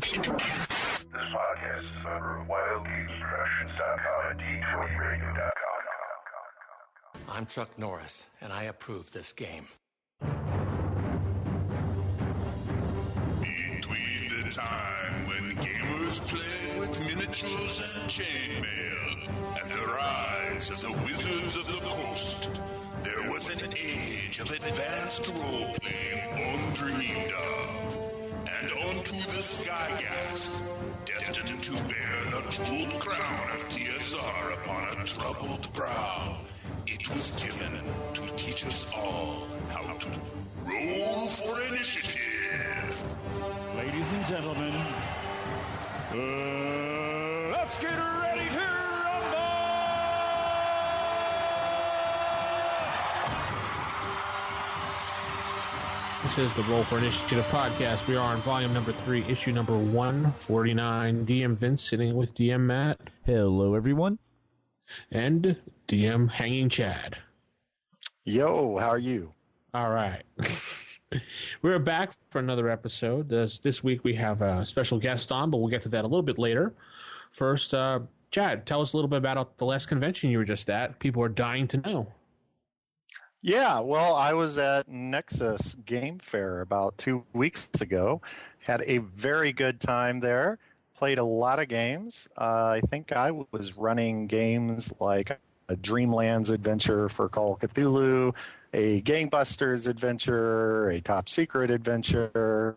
This podcast is a member of WildGamesProductions.com and D20Radio.com. I'm Chuck Norris, and I approve this game. Between the time when gamers played with miniatures and chainmail and the rise of the Wizards of the Coast, there was an age of advanced role-playing undreamed of. And onto the Skygax, destined to bear the jeweled crown of TSR upon a troubled brow, it was given to teach us all how to roll for initiative. Ladies and gentlemen, let's get ready to rumble! This is the Roll for Initiative podcast. We are on volume number 3, issue number 149. DM Vince sitting with DM Matt. Hello, everyone. And DM Hanging Chad. Yo, how are you? All right. We're back for another episode. This week we have a special guest on, but we'll get to that a little bit later. First, Chad, tell us a little bit about the last convention you were just at. People are dying to know. Yeah, well, I was at Nexus Game Fair about 2 weeks ago. Had a very good time there. Played a lot of games. I think I was running games like a Dreamlands adventure for Call of Cthulhu, a Gangbusters adventure, a Top Secret adventure,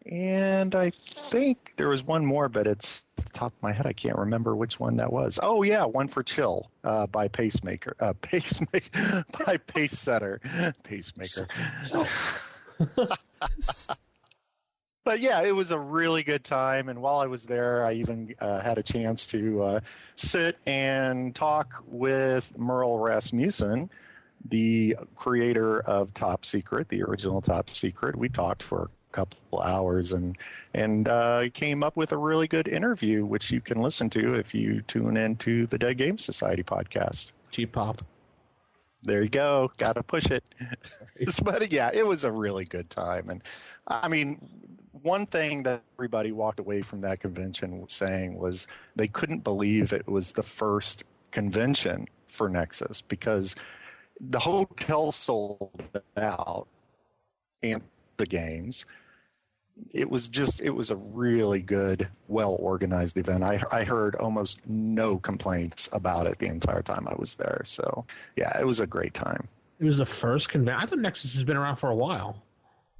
and I think there was one more, but it's off the top of my head. I can't remember which one that was. Oh, yeah, One for Chill by Pacemaker. By Pacesetter. Pacemaker. But yeah, it was a really good time, and while I was there, I even had a chance to sit and talk with Merle Rasmussen, the creator of Top Secret, the original Top Secret. We talked for a couple hours and came up with a really good interview, which you can listen to if you tune into the Dead Game Society podcast. Cheap pop. There you go. Got to push it. But yeah, it was a really good time. And I mean, one thing that everybody walked away from that convention saying was they couldn't believe it was the first convention for Nexus because the hotel sold out and the games. It was a really good, well-organized event. I heard almost no complaints about it the entire time I was there. So, yeah, it was a great time. It was the first convention. I thought Nexus has been around for a while.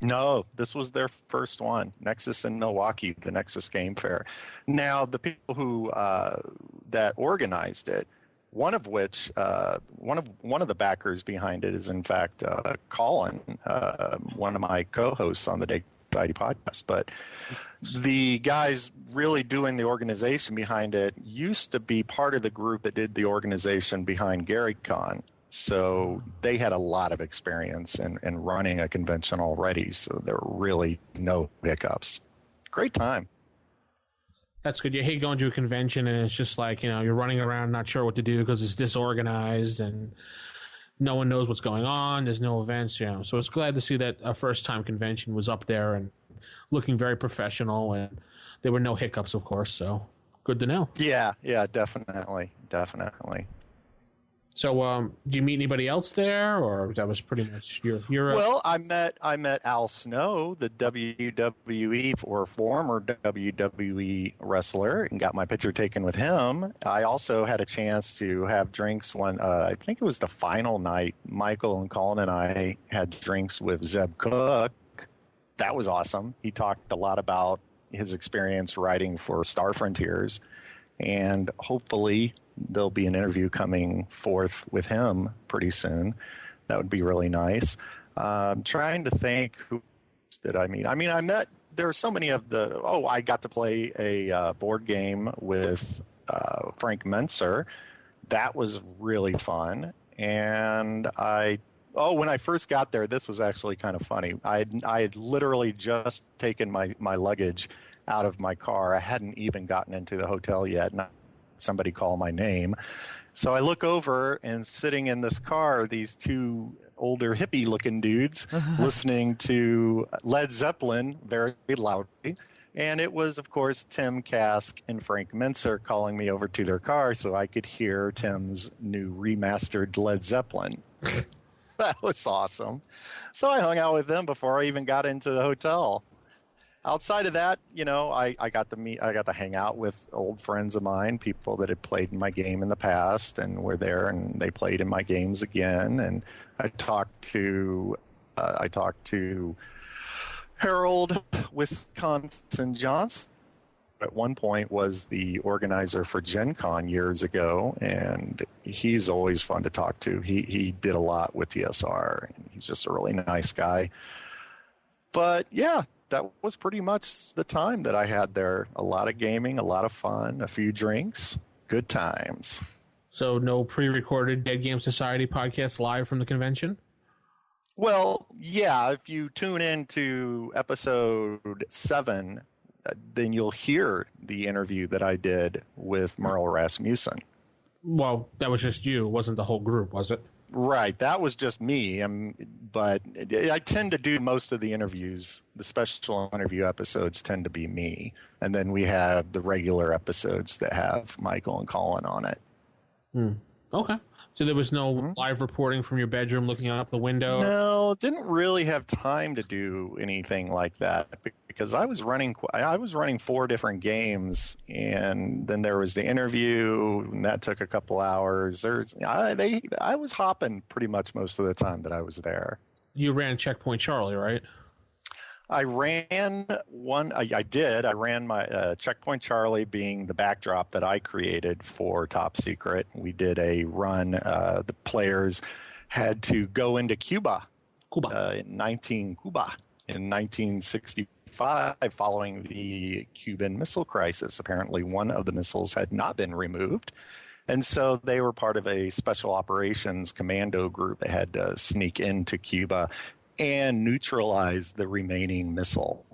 No, this was their first one. Nexus in Milwaukee, the Nexus Game Fair. Now, the people who that organized it, one of which one of the backers behind it is in fact Colin, one of my co-hosts on the Day Society podcast. But the guys really doing the organization behind it used to be part of the group that did the organization behind GaryCon. So they had a lot of experience in running a convention already. So there were really no hiccups. Great time. That's good. You hate going to a convention and it's just like, you're running around not sure what to do because it's disorganized and no one knows what's going on. There's no events, So it's glad to see that a first-time convention was up there and looking very professional, and there were no hiccups, of course. So good to know. Yeah, definitely. So, did you meet anybody else there, or that was pretty much your? Well, I met Al Snow, the WWE or former WWE wrestler, and got my picture taken with him. I also had a chance to have drinks when I think it was the final night. Michael and Colin and I had drinks with Zeb Cook. That was awesome. He talked a lot about his experience writing for Star Frontiers, and hopefully there'll be an interview coming forth with him pretty soon. That would be really nice. I'm trying to think who did I meet. I met, there are so many of I got to play a board game with Frank Menser. That was really fun. And when I first got there, this was actually kind of funny. I had literally just taken my luggage out of my car. I hadn't even gotten into the hotel yet, and somebody call my name. So I look over, and sitting in this car, these two older hippie-looking dudes listening to Led Zeppelin very loudly. And it was, of course, Tim Kask and Frank Mincer calling me over to their car so I could hear Tim's new remastered Led Zeppelin. That was awesome. So I hung out with them before I even got into the hotel. Outside of that, I got to hang out with old friends of mine, people that had played in my game in the past and were there, and they played in my games again. And I talked to Harold Wisconsin Johnson. At one point was the organizer for Gen Con years ago, and he's always fun to talk to. He did a lot with TSR, and he's just a really nice guy. But yeah, that was pretty much the time that I had there. A lot of gaming, a lot of fun, a few drinks, good times. So no pre-recorded Dead Game Society podcast live from the convention? Well, yeah, if you tune into episode 7, then you'll hear the interview that I did with Merle Rasmussen. Well, that was just you. It wasn't the whole group, was it? Right. That was just me. But I tend to do most of the interviews. The special interview episodes tend to be me. And then we have the regular episodes that have Michael and Colin on it. Okay. So there was no live reporting from your bedroom looking out the window? No, didn't really have time to do anything like that because I was running 4 different games, and then there was the interview, and that took a couple hours. I was hopping pretty much most of the time that I was there. You ran Checkpoint Charlie, right? I ran one. I did. I ran my Checkpoint Charlie being the backdrop that I created for Top Secret. We did a run. The players had to go into Cuba in 1965, following the Cuban Missile Crisis. Apparently, one of the missiles had not been removed. And so they were part of a special operations commando group that had to sneak into Cuba and neutralize the remaining missile,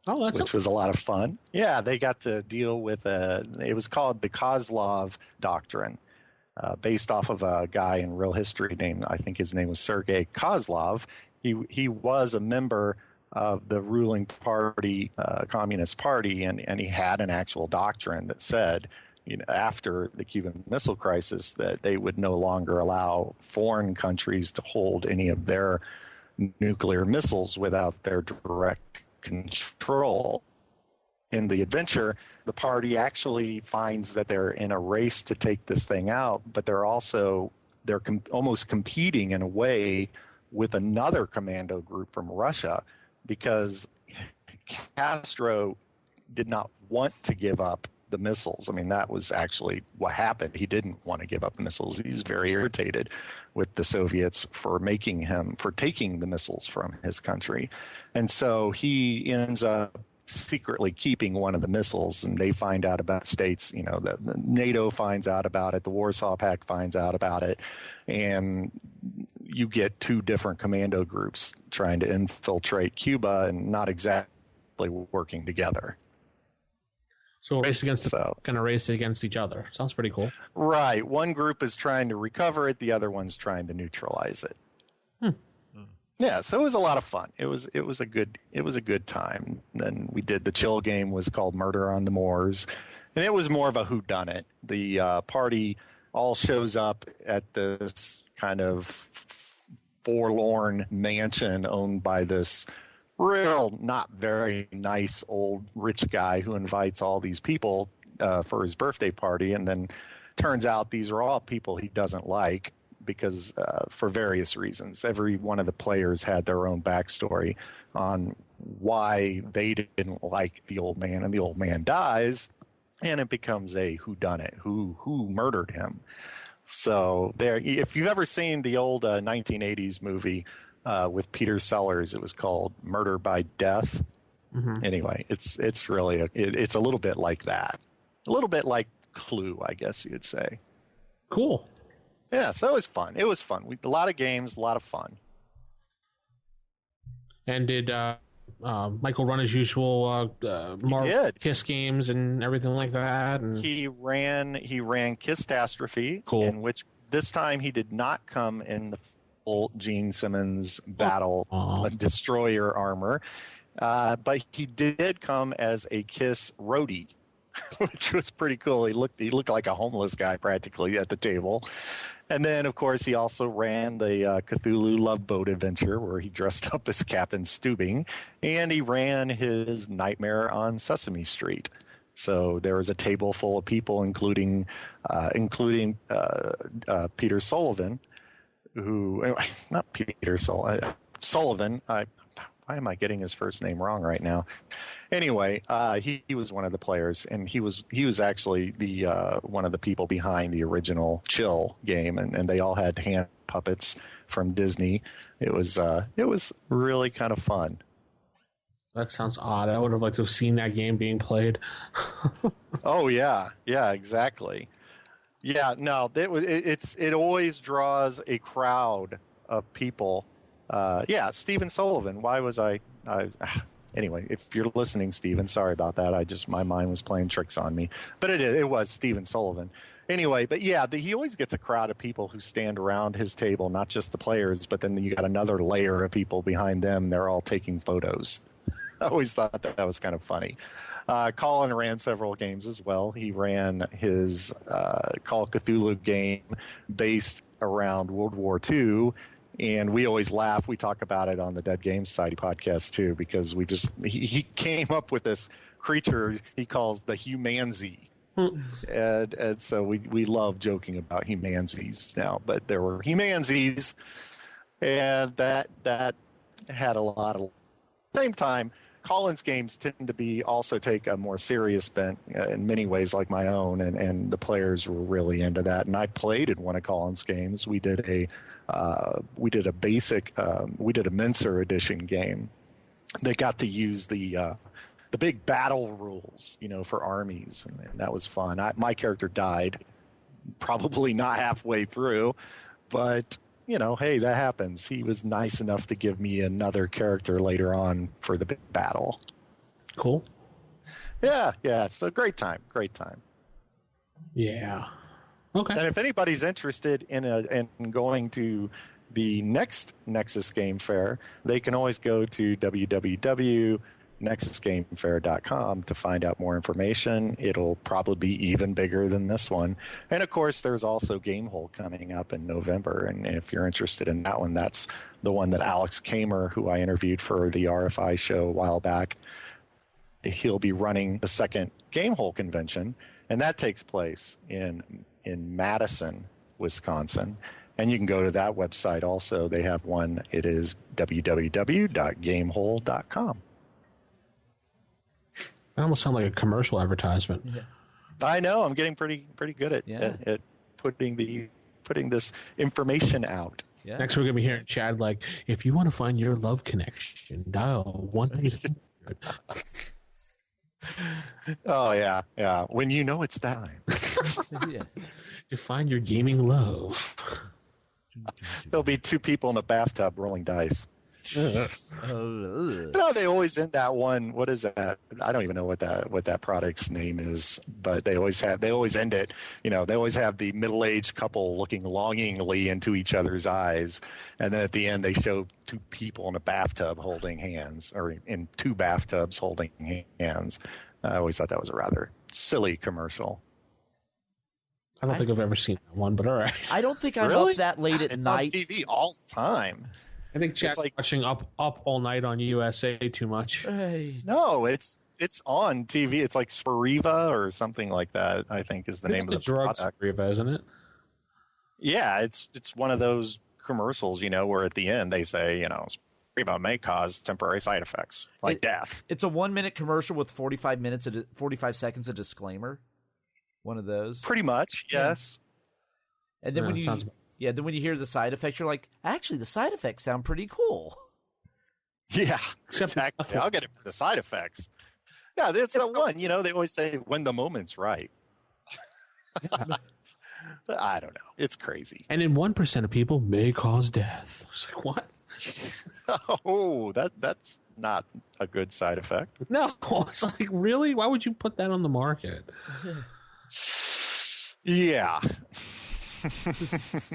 which was a lot of fun. Yeah, they got to deal with it was called the Kozlov Doctrine, based off of a guy in real history named, I think his name was Sergei Kozlov. He was a member of the ruling party, Communist Party, and he had an actual doctrine that said, after the Cuban Missile Crisis, that they would no longer allow foreign countries to hold any of their nuclear missiles without their direct control. In the adventure, the party actually finds that they're in a race to take this thing out, but they're almost competing in a way with another commando group from Russia, because Castro did not want to give up the missiles. I mean, that was actually what happened. He didn't want to give up the missiles. He was very irritated with the Soviets for taking the missiles from his country. And so he ends up secretly keeping one of the missiles, and they find out about states, the NATO finds out about it, the Warsaw Pact finds out about it, and you get 2 different commando groups trying to infiltrate Cuba and not exactly working together. So race against each other. Sounds pretty cool. Right. One group is trying to recover it. The other one's trying to neutralize it. Yeah. So it was a lot of fun. It was a good time. Then we did the chill game, was called Murder on the Moors, and it was more of a whodunit. The party all shows up at this kind of forlorn mansion owned by this real not very nice old rich guy who invites all these people for his birthday party, and then turns out these are all people he doesn't like because for various reasons. Every one of the players had their own backstory on why they didn't like the old man, and the old man dies, and it becomes a whodunit, who murdered him. So there, if you've ever seen the old 1980s movie with Peter Sellers, it was called Murder by Death. Anyway, it's really it's a little bit like that, a little bit like Clue, I guess you'd say. Cool. Yeah, so it was fun. A lot of games, a lot of fun. And did Michael run his usual Marvel Kiss games and everything like that? And he ran Kissastrophe, cool. In which this time he did not come in the full Gene Simmons battle destroyer armor. But he did come as a KISS roadie, which was pretty cool. He looked like a homeless guy practically at the table. And then, of course, he also ran the Cthulhu Love Boat adventure where he dressed up as Captain Stubing, and he ran his Nightmare on Sesame Street. So there was a table full of people, including Peter Sullivan, not Peter Sullivan. Why am I getting his first name wrong right now? Anyway, he was one of the players, and he was actually the one of the people behind the original Chill game, and they all had hand puppets from Disney. It was really kind of fun. That sounds odd. I would have liked to have seen that game being played. Oh yeah, exactly. Yeah, no, it always draws a crowd of people. Stephen Sullivan. Why was I anyway, if you're listening, Stephen, sorry about that. My mind was playing tricks on me. But it was Stephen Sullivan. Anyway, but yeah, he always gets a crowd of people who stand around his table, not just the players, but then you got another layer of people behind them. They're all taking photos. I always thought that was kind of funny. Colin ran several games as well. He ran his Call of Cthulhu game based around World War II. And we always laugh. We talk about it on the Dead Game Society podcast too, because he came up with this creature he calls the Humanzee. and so we love joking about Humanzees now, but there were Humanzees, and that had a lot of. Same time, Colin's games tend to also take a more serious bent in many ways, like my own, and the players were really into that. And I played in one of Colin's games. We did a Menser edition game. They got to use the big battle rules, for armies, and that was fun. My character died, probably not halfway through, but hey, that happens. He was nice enough to give me another character later on for the big battle. Cool. Yeah. So great time. Yeah. Okay. And if anybody's interested in going to the next Nexus Game Fair, they can always go to www.nexusgamefair.com to find out more information. It'll probably be even bigger than this one. And of course, there's also Gamehole coming up in November. And if you're interested in that one, that's the one that Alex Kamer, who I interviewed for the RFI show a while back, he'll be running the second Gamehole convention. And that takes place in Madison, Wisconsin. And you can go to that website also. They have one. It is www.gamehole.com. That almost sounds like a commercial advertisement. Yeah. I know. I'm getting pretty good at putting this information out. Yeah. Next, we're going to be hearing Chad like, if you want to find your love connection, dial 1-800. Oh, yeah. When you know it's time. To find your gaming love. There'll be two people in a bathtub rolling dice. They always end that one. What is that? I don't even know what that product's name is, but they always end it. They always have the middle-aged couple looking longingly into each other's eyes, and then at the end they show two people in a bathtub holding hands, or in two bathtubs holding hands. I always thought that was a rather silly commercial. I don't think I've ever seen that one, but all right. I don't think I'm Really? up that late at night. It's on TV all the time. I think Chad's watching up all night on USA too much. Right. No, it's on TV. It's like Spiriva or something like that, I think is the name of the drug product. Spiriva, isn't it? Yeah, it's one of those commercials, where at the end they say, Spiriva may cause temporary side effects like death. It's a 1-minute commercial with 45 seconds of disclaimer. One of those. Pretty much, yes. And then when you hear the side effects, you're like, actually, the side effects sound pretty cool. Yeah, exactly. I'll get it for the side effects. Yeah, that's the one. They always say when the moment's right. I don't know. It's crazy. And in 1% of people may cause death. It's like, what? Oh, that's not a good side effect. No, it's like, really? Why would you put that on the market? Yeah.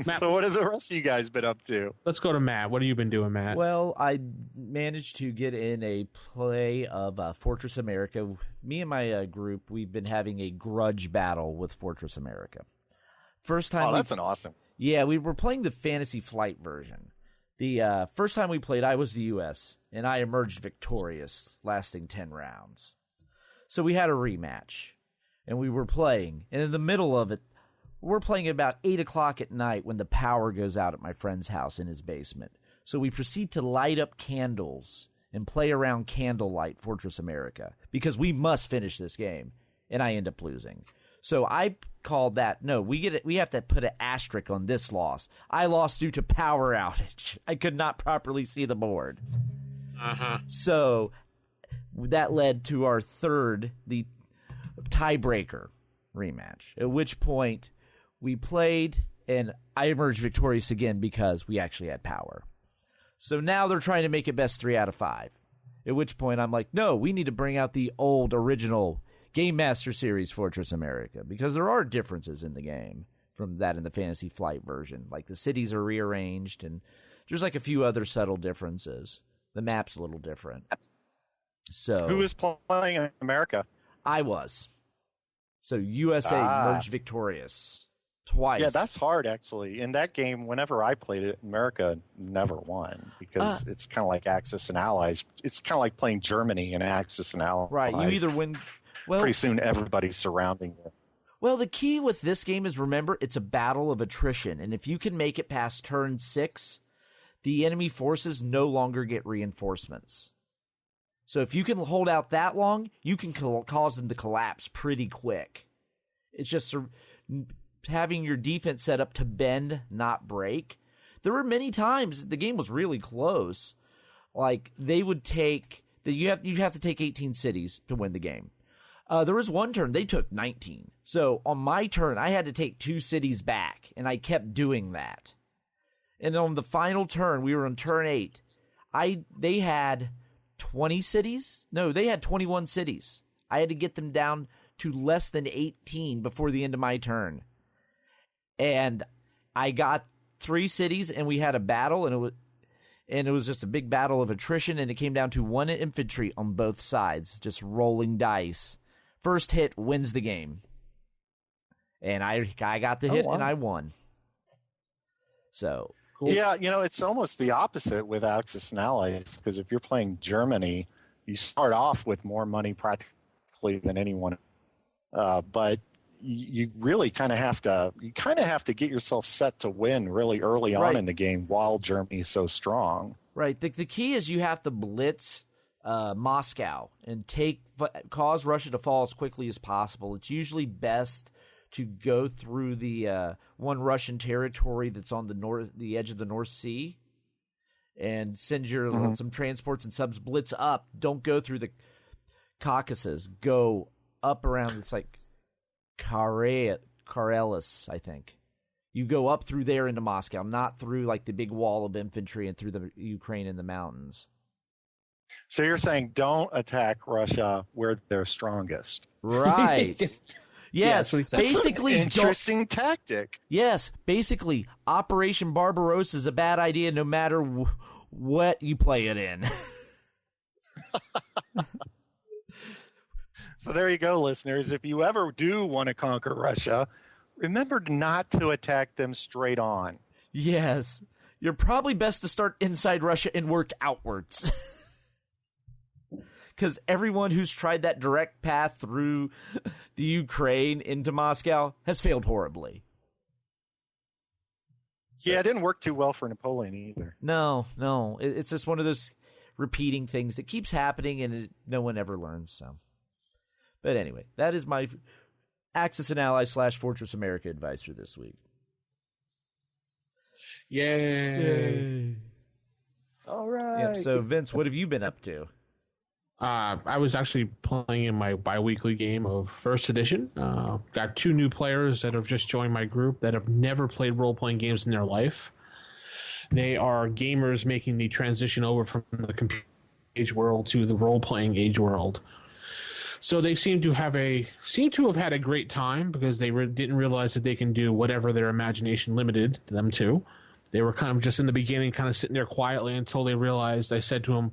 Matt, So what have the rest of you guys been up to? let's go to Matt. What have you been doing, Matt? Well, I managed to get in a play of Fortress America. Me and my group, we've been having a grudge battle with Fortress America. First time. Oh, that's an awesome. Yeah, we were playing the Fantasy Flight version. The first time we played, I was the U.S., and I emerged victorious, lasting 10 rounds. So we had a rematch, and we were playing. And in the middle of it, we're playing at about 8 o'clock at night when the power goes out at my friend's house in his basement. So we proceed to light up candles and play around Candlelight Fortress America because we must finish this game, and I end up losing. So I called that, no, we have to put an asterisk on this loss. I lost due to power outage. I could not properly see the board. So that led to our third, the tiebreaker rematch, at which point we played, and I emerged victorious again because we actually had power. So now they're trying to make it best 3 out of 5, at which point I'm like, no, we need to bring out the old original Game Master Series Fortress America, because there are differences in the game from that in the Fantasy Flight version. Like the cities are rearranged, and there's like a few other subtle differences. The map's a little different. So Who is playing in America? I was. So USA emerged victorious twice. Yeah, that's hard, actually. In that game, whenever I played it, America never won because it's kind of like Axis and Allies. It's kind of like playing Germany and Axis and Allies. Right, you either win... Well, pretty soon everybody's surrounding you. Well, the key with this game is, remember, it's a battle of attrition. And if you can make it past turn 6, the enemy forces no longer get reinforcements. So if you can hold out that long, you can cause them to collapse pretty quick. It's just having your defense set up to bend, not break. There were many times the game was really close. Like, they would take... you have to take 18 cities to win the game. There was one turn, they took 19. So on my turn, I had to take 2 cities back, and I kept doing that. And on the final turn, we were on turn 8. They had 20 cities? No, they had 21 cities. I had to get them down to less than 18 before the end of my turn. And I got 3 cities, and we had a battle, and it was just a big battle of attrition, and it came down to 1 infantry on both sides, just rolling dice. First hit wins the game. And I got the hit, and I won. So... Cool. Yeah, it's almost the opposite with Axis and Allies, because if you're playing Germany, you start off with more money practically than anyone. But you really kind of have to get yourself set to win really early on in the game while Germany's so strong. Right. The key is you have to blitz Moscow and cause Russia to fall as quickly as possible. It's usually best to go through the one Russian territory that's on the edge of the North Sea, and send your some transports and subs blitz up. Don't go through the Caucasus. Go up around. It's like Karelis, I think. You go up through there into Moscow, not through like the big wall of infantry and through the Ukraine and the mountains. So you're saying don't attack Russia where they're strongest. Right. Yes, basically... Interesting tactic. Yes, basically, Operation Barbarossa is a bad idea no matter what you play it in. So there you go, listeners. If you ever do want to conquer Russia, remember not to attack them straight on. Yes. You're probably best to start inside Russia and work outwards. Because everyone who's tried that direct path through the Ukraine into Moscow has failed horribly. So, yeah, it didn't work too well for Napoleon either. No. It's just one of those repeating things that keeps happening, and no one ever learns. So, but anyway, that is my Axis and Allies / Fortress America advice for this week. Yay. All right. Yep, so, Vince, what have you been up to? I was actually playing in my bi-weekly game of First Edition. Got 2 new players that have just joined my group that have never played role-playing games in their life. They are gamers making the transition over from the computer age world to the role-playing age world. So they seem to have had a great time because they didn't realize that they can do whatever their imagination limited them to. They were kind of just in the beginning, kind of sitting there quietly until they realized. I said to them,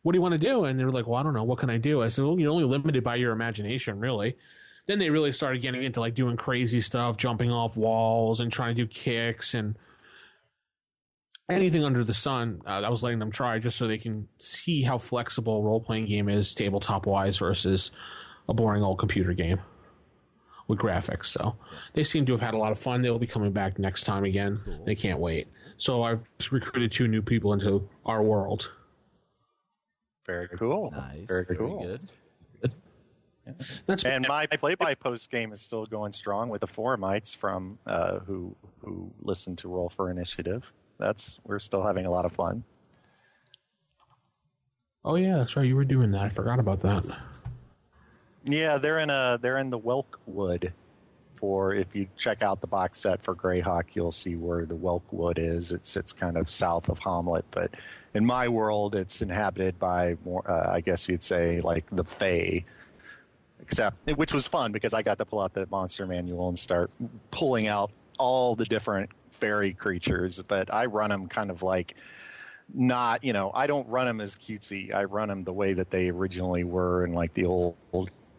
"What do you want to do?" And they were like, "Well, I don't know. What can I do?" I said, "Well, you're only limited by your imagination, really." Then they really started getting into like doing crazy stuff, jumping off walls and trying to do kicks and anything under the sun. I was letting them try just so they can see how flexible a role-playing game is tabletop-wise versus a boring old computer game with graphics. So they seem to have had a lot of fun. They'll be coming back next time again. Cool. They can't wait. So I've recruited 2 new people into our world. Very cool. Nice. Very cool. Good. And my play-by-post game is still going strong with the forumites from who listen to Roll for Initiative. We're still having a lot of fun. Oh yeah, that's right. You were doing that. I forgot about that. Yeah, they're in the Welkwood. For if you check out the box set for Greyhawk, you'll see where the Welkwood is. It sits kind of south of Hamlet, but in my world, it's inhabited by more, I guess you'd say, like the Fae. Which was fun because I got to pull out the monster manual and start pulling out all the different fairy creatures. But I run them kind of like not, I don't run them as cutesy. I run them the way that they originally were in like the old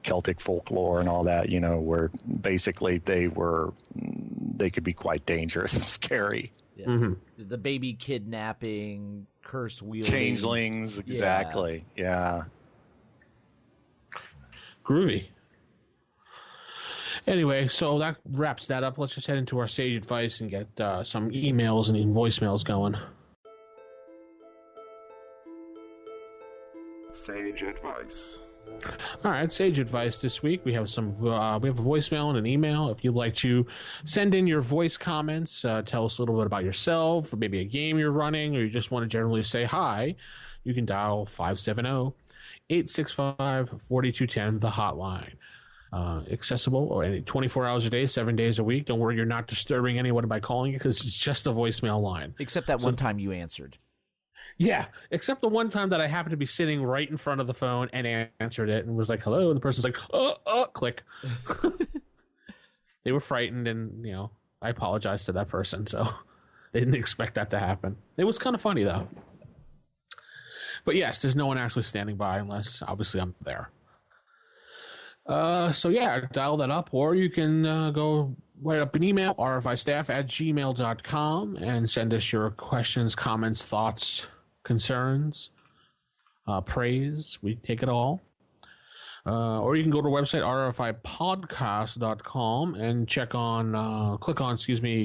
Celtic folklore and all that, where basically they could be quite dangerous and scary. Yes. Mm-hmm. The baby kidnapping, curse wielding. Changelings, exactly. Yeah. Groovy. Anyway, so that wraps that up. Let's just head into our sage advice and get some emails and voicemails going. Sage advice. All right, sage advice this week. We have we have a voicemail and an email. If you'd like to send in your voice comments, tell us a little bit about yourself, or maybe a game you're running, or you just want to generally say hi, you can dial 570-865-4210, the hotline. Accessible or 24 hours a day, 7 days a week. Don't worry, you're not disturbing anyone by calling you because it's just a voicemail line. Except that one time you answered. Yeah, except the one time that I happened to be sitting right in front of the phone and answered it and was like, hello, and the person's like, click. They were frightened, and, I apologized to that person, so they didn't expect that to happen. It was kind of funny, though. But yes, there's no one actually standing by unless, obviously, I'm there. So yeah, dial that up, or you can go write up an email, rfistaff@gmail.com, and send us your questions, comments, thoughts, concerns, praise. We take it all. Or you can go to our website, rfipodcast.com, and click on,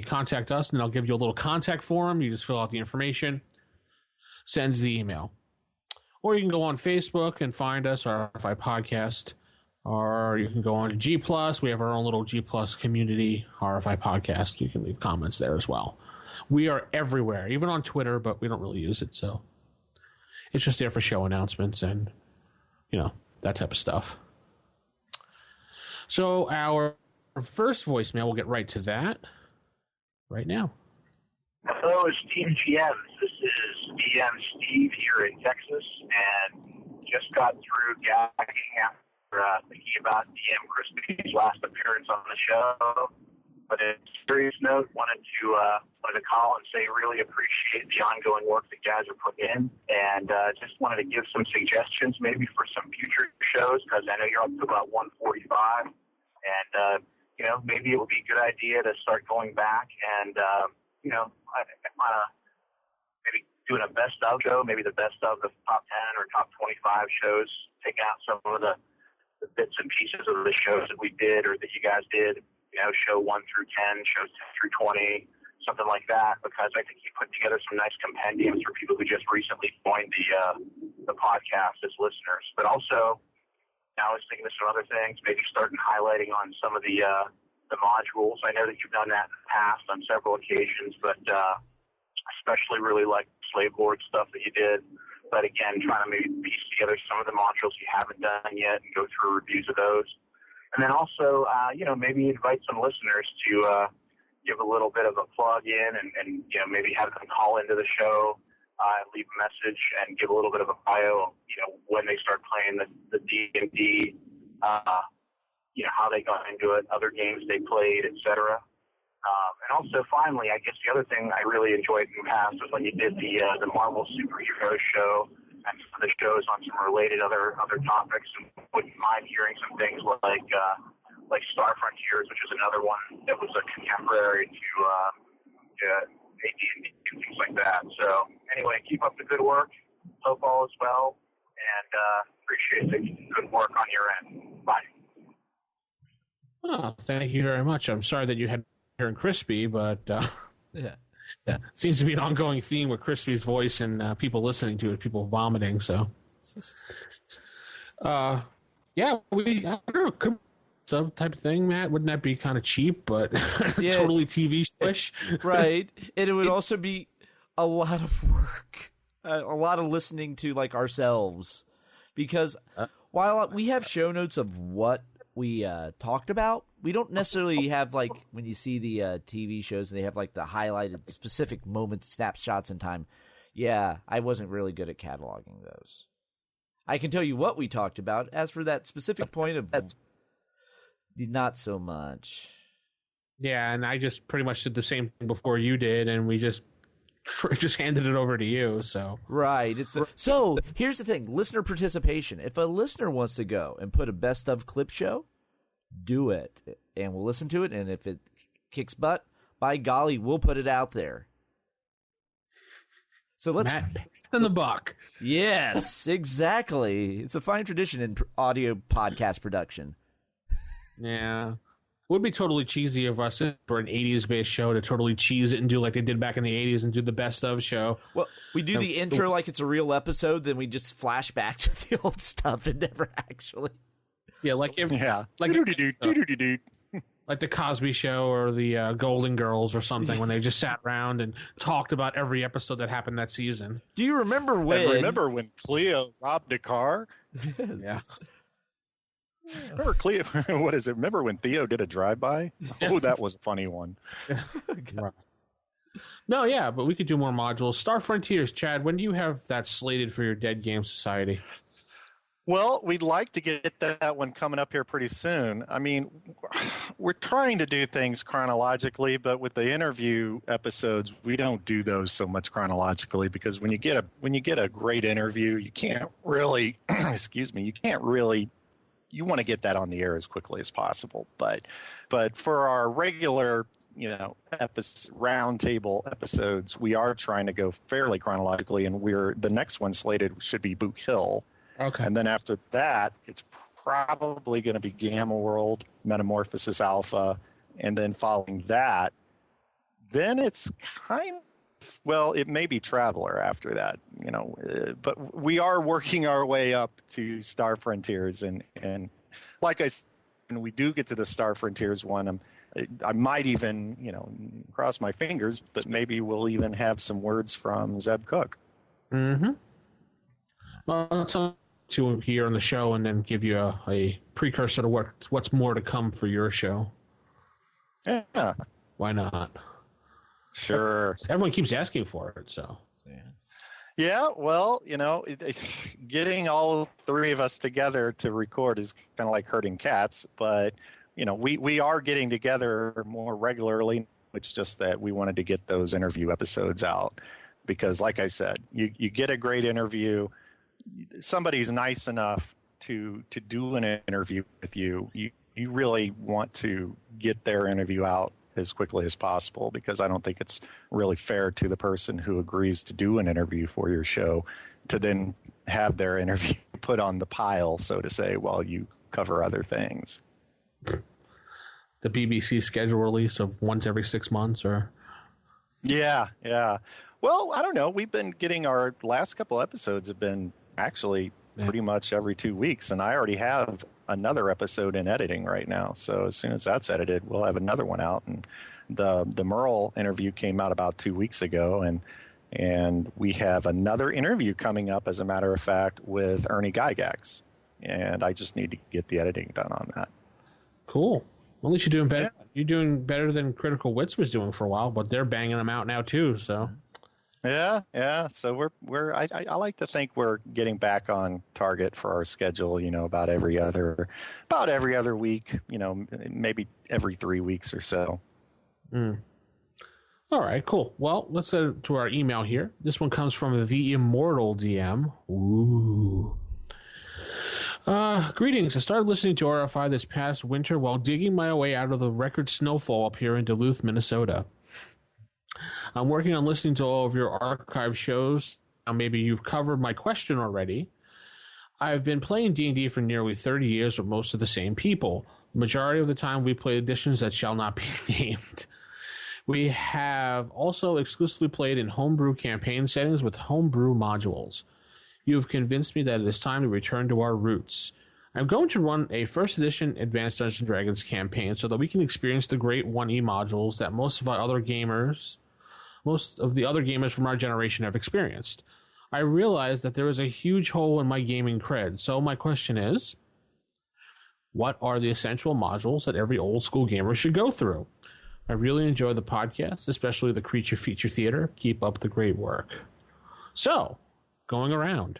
contact us, and I'll give you a little contact form. You just fill out the information, sends the email. Or you can go on Facebook and find us, RFI Podcast. Or you can go on to G+. We have our own little G+ community, RFI Podcast. You can leave comments there as well. We are everywhere, even on Twitter, but we don't really use it, so it's just there for show announcements and, that type of stuff. So our first voicemail, we'll get right to that right now. Hello, it's Team GM. This is GM Steve here in Texas, and just got through gagging after thinking about DM Crispy's last appearance on the show. But in a serious note, wanted to call and say really appreciate the ongoing work that you guys are putting in, and just wanted to give some suggestions maybe for some future shows, because I know you're up to about 145, and maybe it would be a good idea to start going back and I want to maybe doing a best of show, maybe the best of the top 10 or top 25 shows, take out some of the bits and pieces of the shows that we did or that you guys did, show 1 through 10, shows 10 through 20, something like that, because I think you put together some nice compendiums for people who just recently joined the podcast as listeners. But also, I was thinking of some other things, maybe starting highlighting on some of the modules. I know that you've done that in the past on several occasions, but especially really like Slave Lord stuff that you did. But again, trying to maybe piece together some of the modules you haven't done yet and go through reviews of those. And then also, maybe invite some listeners to give a little bit of a plug in and maybe have them call into the show, leave a message and give a little bit of a bio, when they start playing the D&D how they got into it, other games they played, etc. And also, finally, I guess the other thing I really enjoyed in the past was when you did the Marvel superhero show and some of the shows on some related other topics. And wouldn't mind hearing some things like Star Frontiers, which is another one that was a contemporary to AD&D and things like that. So anyway, keep up the good work. Hope all is well, and appreciate the good work on your end. Bye. Oh, thank you very much. I'm sorry that you had hearing Crispy, but Yeah. seems to be an ongoing theme with Crispy's voice and people listening to it, people vomiting. So, I don't know, some type of thing, Matt. Wouldn't that be kind of cheap, but Yeah. totally TV swish? Right. And it would also be a lot of work, a lot of listening to like ourselves, because while we have show notes of what we talked about, we don't necessarily have like when you see the TV shows and they have like the highlighted specific moments, snapshots in time. Yeah, I wasn't really good at cataloging those. I can tell you what we talked about. As for that specific point of not so much. Yeah, and I just pretty much did the same thing before you did, and we just handed it over to you. So right. So here's the thing: listener participation. If a listener wants to go and put a best of clip show, do it, and we'll listen to it. And if it kicks butt, by golly, we'll put it out there. So let's Matt in the buck. Yes, exactly. It's a fine tradition in audio podcast production. Yeah. It would be totally cheesy of us for an 80s based show to totally cheese it and do like they did back in the 80s and do the best of show. Well, we do the intro like it's a real episode, then we just flash back to the old stuff and never actually. Yeah, like like the Cosby Show or the Golden Girls or something when they just sat around and talked about every episode that happened that season. Do you remember when? And remember when Cleo robbed a car? Yeah. Remember Cleo? What is it? Remember when Theo did a drive-by? Oh, that was a funny one. No, yeah, but we could do more modules. Star Frontiers, Chad, when do you have that slated for your Dead Game Society? Well, we'd like to get that one coming up here pretty soon. I mean, we're trying to do things chronologically, but with the interview episodes, we don't do those so much chronologically because when you get a great interview, you can't really, you want to get that on the air as quickly as possible. But for our regular, roundtable episodes, we are trying to go fairly chronologically, and the next one slated should be Boot Hill. Okay. And then after that, it's probably going to be Gamma World, Metamorphosis Alpha, and then following that, then it's it may be Traveler after that, but we are working our way up to Star Frontiers, and like I said, when we do get to the Star Frontiers one, I might even, cross my fingers, but maybe we'll even have some words from Zeb Cook. Mm-hmm. Well, that's to here on the show and then give you a precursor to what's more to come for your show. Yeah. Why not? Sure. Everyone keeps asking for it, so. Yeah, well, getting all three of us together to record is kind of like herding cats, but, we are getting together more regularly. It's just that we wanted to get those interview episodes out because, like I said, you get a great interview, somebody's nice enough to do an interview with you, you really want to get their interview out as quickly as possible because I don't think it's really fair to the person who agrees to do an interview for your show to then have their interview put on the pile, so to say, while you cover other things. The BBC schedule release of once every 6 months, or? Yeah. Well, I don't know. We've been getting our last couple episodes have been actually pretty much every 2 weeks, and I already have another episode in editing right now. So as soon as that's edited, we'll have another one out. And the Merle interview came out about 2 weeks ago, and we have another interview coming up, as a matter of fact, with Ernie Gygax. And I just need to get the editing done on that. Cool. Well, at least you're doing better. Yeah. You're doing better than Critical Wits was doing for a while, but they're banging them out now too. So, Yeah. So I like to think we're getting back on target for our schedule. About every other week. Maybe every 3 weeks or so. All right, cool. Well, let's head to our email here. This one comes from the Immortal DM. Ooh. Greetings. I started listening to RFI this past winter while digging my way out of the record snowfall up here in Duluth, Minnesota. I'm working on listening to all of your archive shows. Now, maybe you've covered my question already. I've been playing D&D for nearly 30 years with most of the same people. The majority of the time we play editions that shall not be named. We have also exclusively played in homebrew campaign settings with homebrew modules. You have convinced me that it is time to return to our roots. I'm going to run a first edition Advanced Dungeons & Dragons campaign so that we can experience the great 1E modules that most of the other gamers from our generation have experienced. I realize that there is a huge hole in my gaming cred, so my question is, what are the essential modules that every old school gamer should go through? I really enjoy the podcast, especially the Creature Feature Theater. Keep up the great work. So, going around,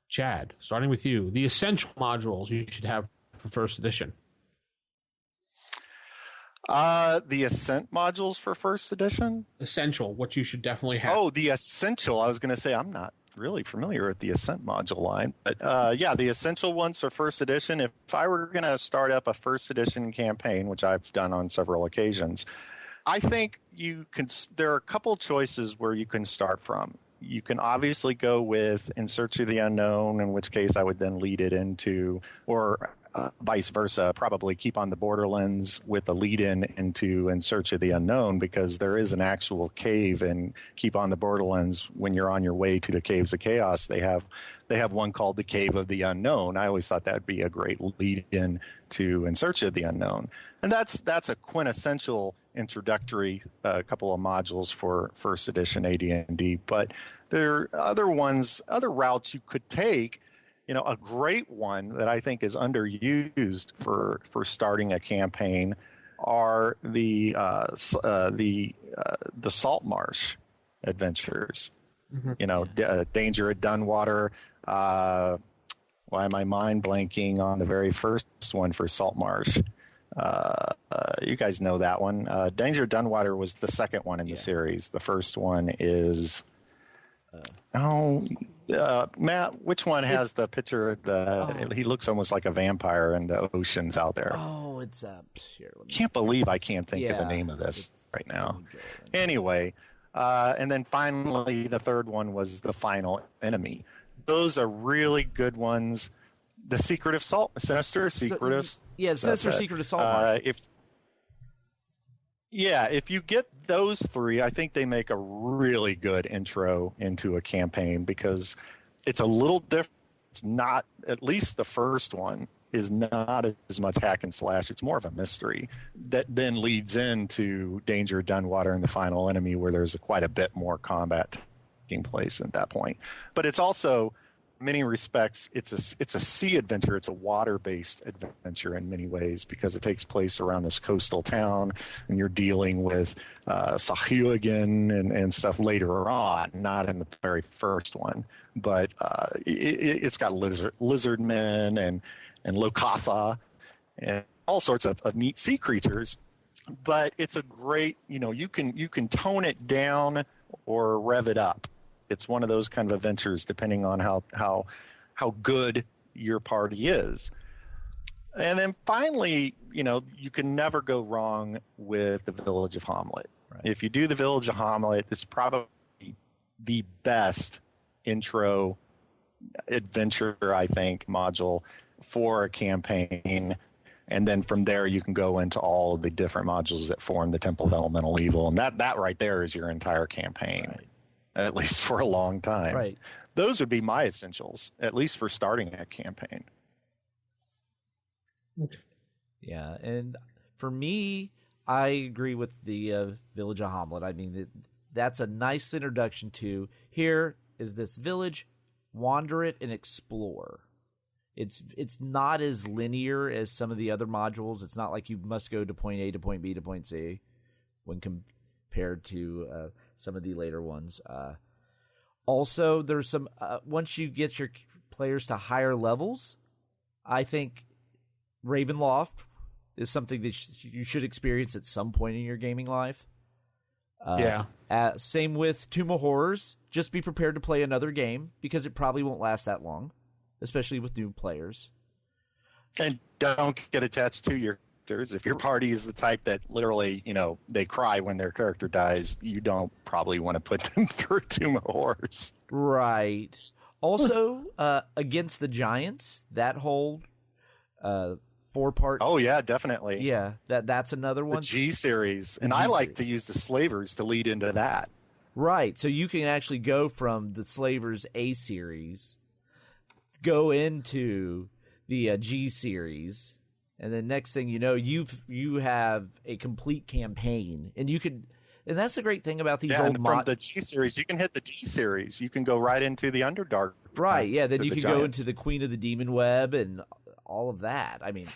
Chad, starting with you, the essential modules you should have for first edition. The Ascent modules for first edition? Essential, what you should definitely have. Oh, the Essential. I was going to say, I'm not really familiar with the Ascent module line. But yeah, the Essential ones for first edition. If I were going to start up a first edition campaign, which I've done on several occasions, I think there are a couple choices where you can start from. You can obviously go with In Search of the Unknown, in which case I would then lead it into, or vice versa, probably keep on the Borderlands with a lead-in into In Search of the Unknown, because there is an actual cave in Keep on the Borderlands. When you're on your way to the Caves of Chaos, they have one called the Cave of the Unknown. I always thought that would be a great lead-in to In Search of the Unknown. And that's a quintessential introductory couple of modules for first edition AD&D. But there are other routes you could take. A great one that I think is underused for starting a campaign are the Salt Marsh adventures. Mm-hmm. Danger at Dunwater. Why am I mind blanking on the very first one for Salt Marsh? You guys know that one. Danger at Dunwater was the second one in the series. The first one is Matt, which one has the picture? He looks almost like a vampire in the oceans out there. Oh, it's here. Can't believe I can't think of the name of this right now. Anyway, and then finally, the third one was The Final Enemy. Those are really good ones. The Sinister Secret of Salt Marsh. If you get those three, I think they make a really good intro into a campaign, because it's a little different. It's not, at least the first one is not as much hack and slash. It's more of a mystery that then leads into Danger, Dunwater, and The Final Enemy, where there's quite a bit more combat taking place at that point. But it's also, in many respects, it's a sea adventure. It's a water-based adventure in many ways, because it takes place around this coastal town, and you're dealing with Sahuagin and stuff later on, not in the very first one. But it's got lizard men and Lokatha and all sorts of neat sea creatures. But it's a great, you can tone it down or rev it up. It's one of those kind of adventures, depending on how good your party is. And then finally, you can never go wrong with the Village of Hamlet. Right. If you do the Village of Hamlet, it's probably the best intro adventure, I think, module for a campaign. And then from there, you can go into all of the different modules that form the Temple of Elemental Evil. And that right there is your entire campaign. Right. At least for a long time. Right. Those would be my essentials, at least for starting a campaign. Okay. Yeah, and for me, I agree with the Village of Hamlet. I mean, that's a nice introduction to, here is this village, wander it and explore. It's not as linear as some of the other modules. It's not like you must go to point A to point B to point C when compared to some of the later ones. Also, there's some once you get your players to higher levels, I think Ravenloft is something that you should experience at some point in your gaming life. Same with Tomb of Horrors. Just be prepared to play another game because it probably won't last that long, especially with new players. And don't get attached to your characters. If your party is the type that literally, they cry when their character dies, you don't probably want to put them through Tomb of Horrors. Right. Also, Against the Giants, that whole 4-part. Oh yeah, definitely. Yeah, that's another one. The G series, and I like to use the Slavers to lead into that. Right, so you can actually go from the Slavers A series, go into the G series, and then next thing you know, you have a complete campaign, and you could. And that's the great thing about these old from the G series, you can hit the D series. You can go right into the Underdark. Right, yeah. Then you can Giants. go into the Queen of the Demon Web and all of that. I mean,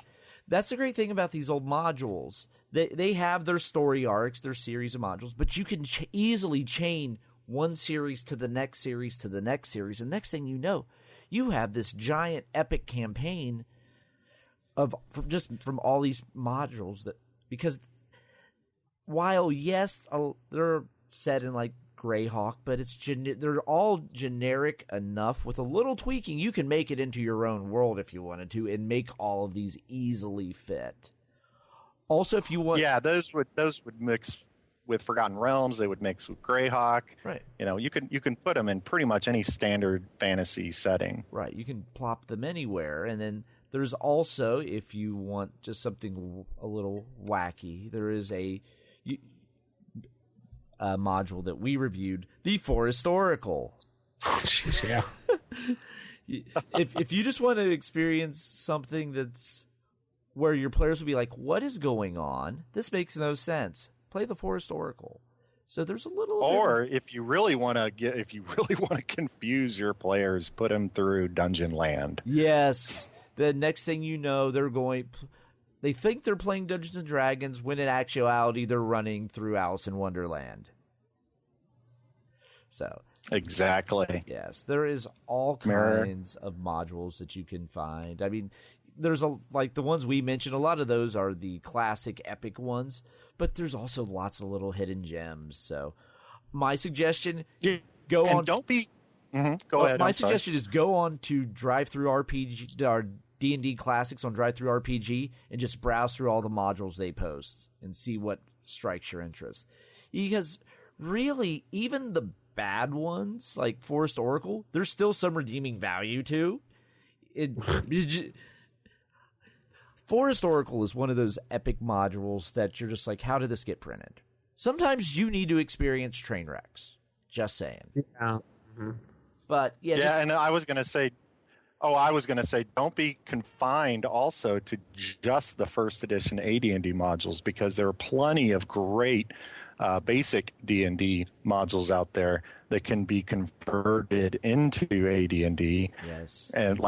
that's the great thing about these old modules. They have their story arcs, their series of modules, but you can easily chain one series to the next series to the next series. And next thing you know, you have this giant epic campaign from all these modules because while yes, they're set in like Greyhawk, but they're all generic enough. With a little tweaking, you can make it into your own world if you wanted to, and make all of these easily fit. Also, if you want, those would mix with Forgotten Realms. They would mix with Greyhawk. Right. You can put them in pretty much any standard fantasy setting. Right. You can plop them anywhere, and then there's also, if you want just something a little wacky, there is a module that we reviewed, the Forest Oracle. Jeez, yeah. if you just want to experience something that's where your players will be like, "What is going on? This makes no sense." Play the Forest Oracle. So there's a little. Or if you really want to confuse your players, put them through Dungeon Land. Yes. The next thing you know, they think they're playing Dungeons and Dragons when in actuality they're running through Alice in Wonderland. So exactly. Yes, there is all kinds of modules that you can find. I mean, there's like the ones we mentioned. A lot of those are the classic epic ones, but there's also lots of little hidden gems. So my suggestion, go on. Don't be. Go ahead. My suggestion is go on to Drive-Thru RPG, or D&D Classics on Drive-Thru RPG, and just browse through all the modules they post and see what strikes your interest. Because really, even the bad ones like Forest Oracle, there's still some redeeming value to. Forest Oracle is one of those epic modules that you're just like, how did this get printed? Sometimes you need to experience train wrecks. Just saying. Yeah. Mm-hmm. But and I was going to say, don't be confined also to just the first edition AD&D modules, because there are plenty of great basic D&D modules out there that can be converted into AD&D. Yes. And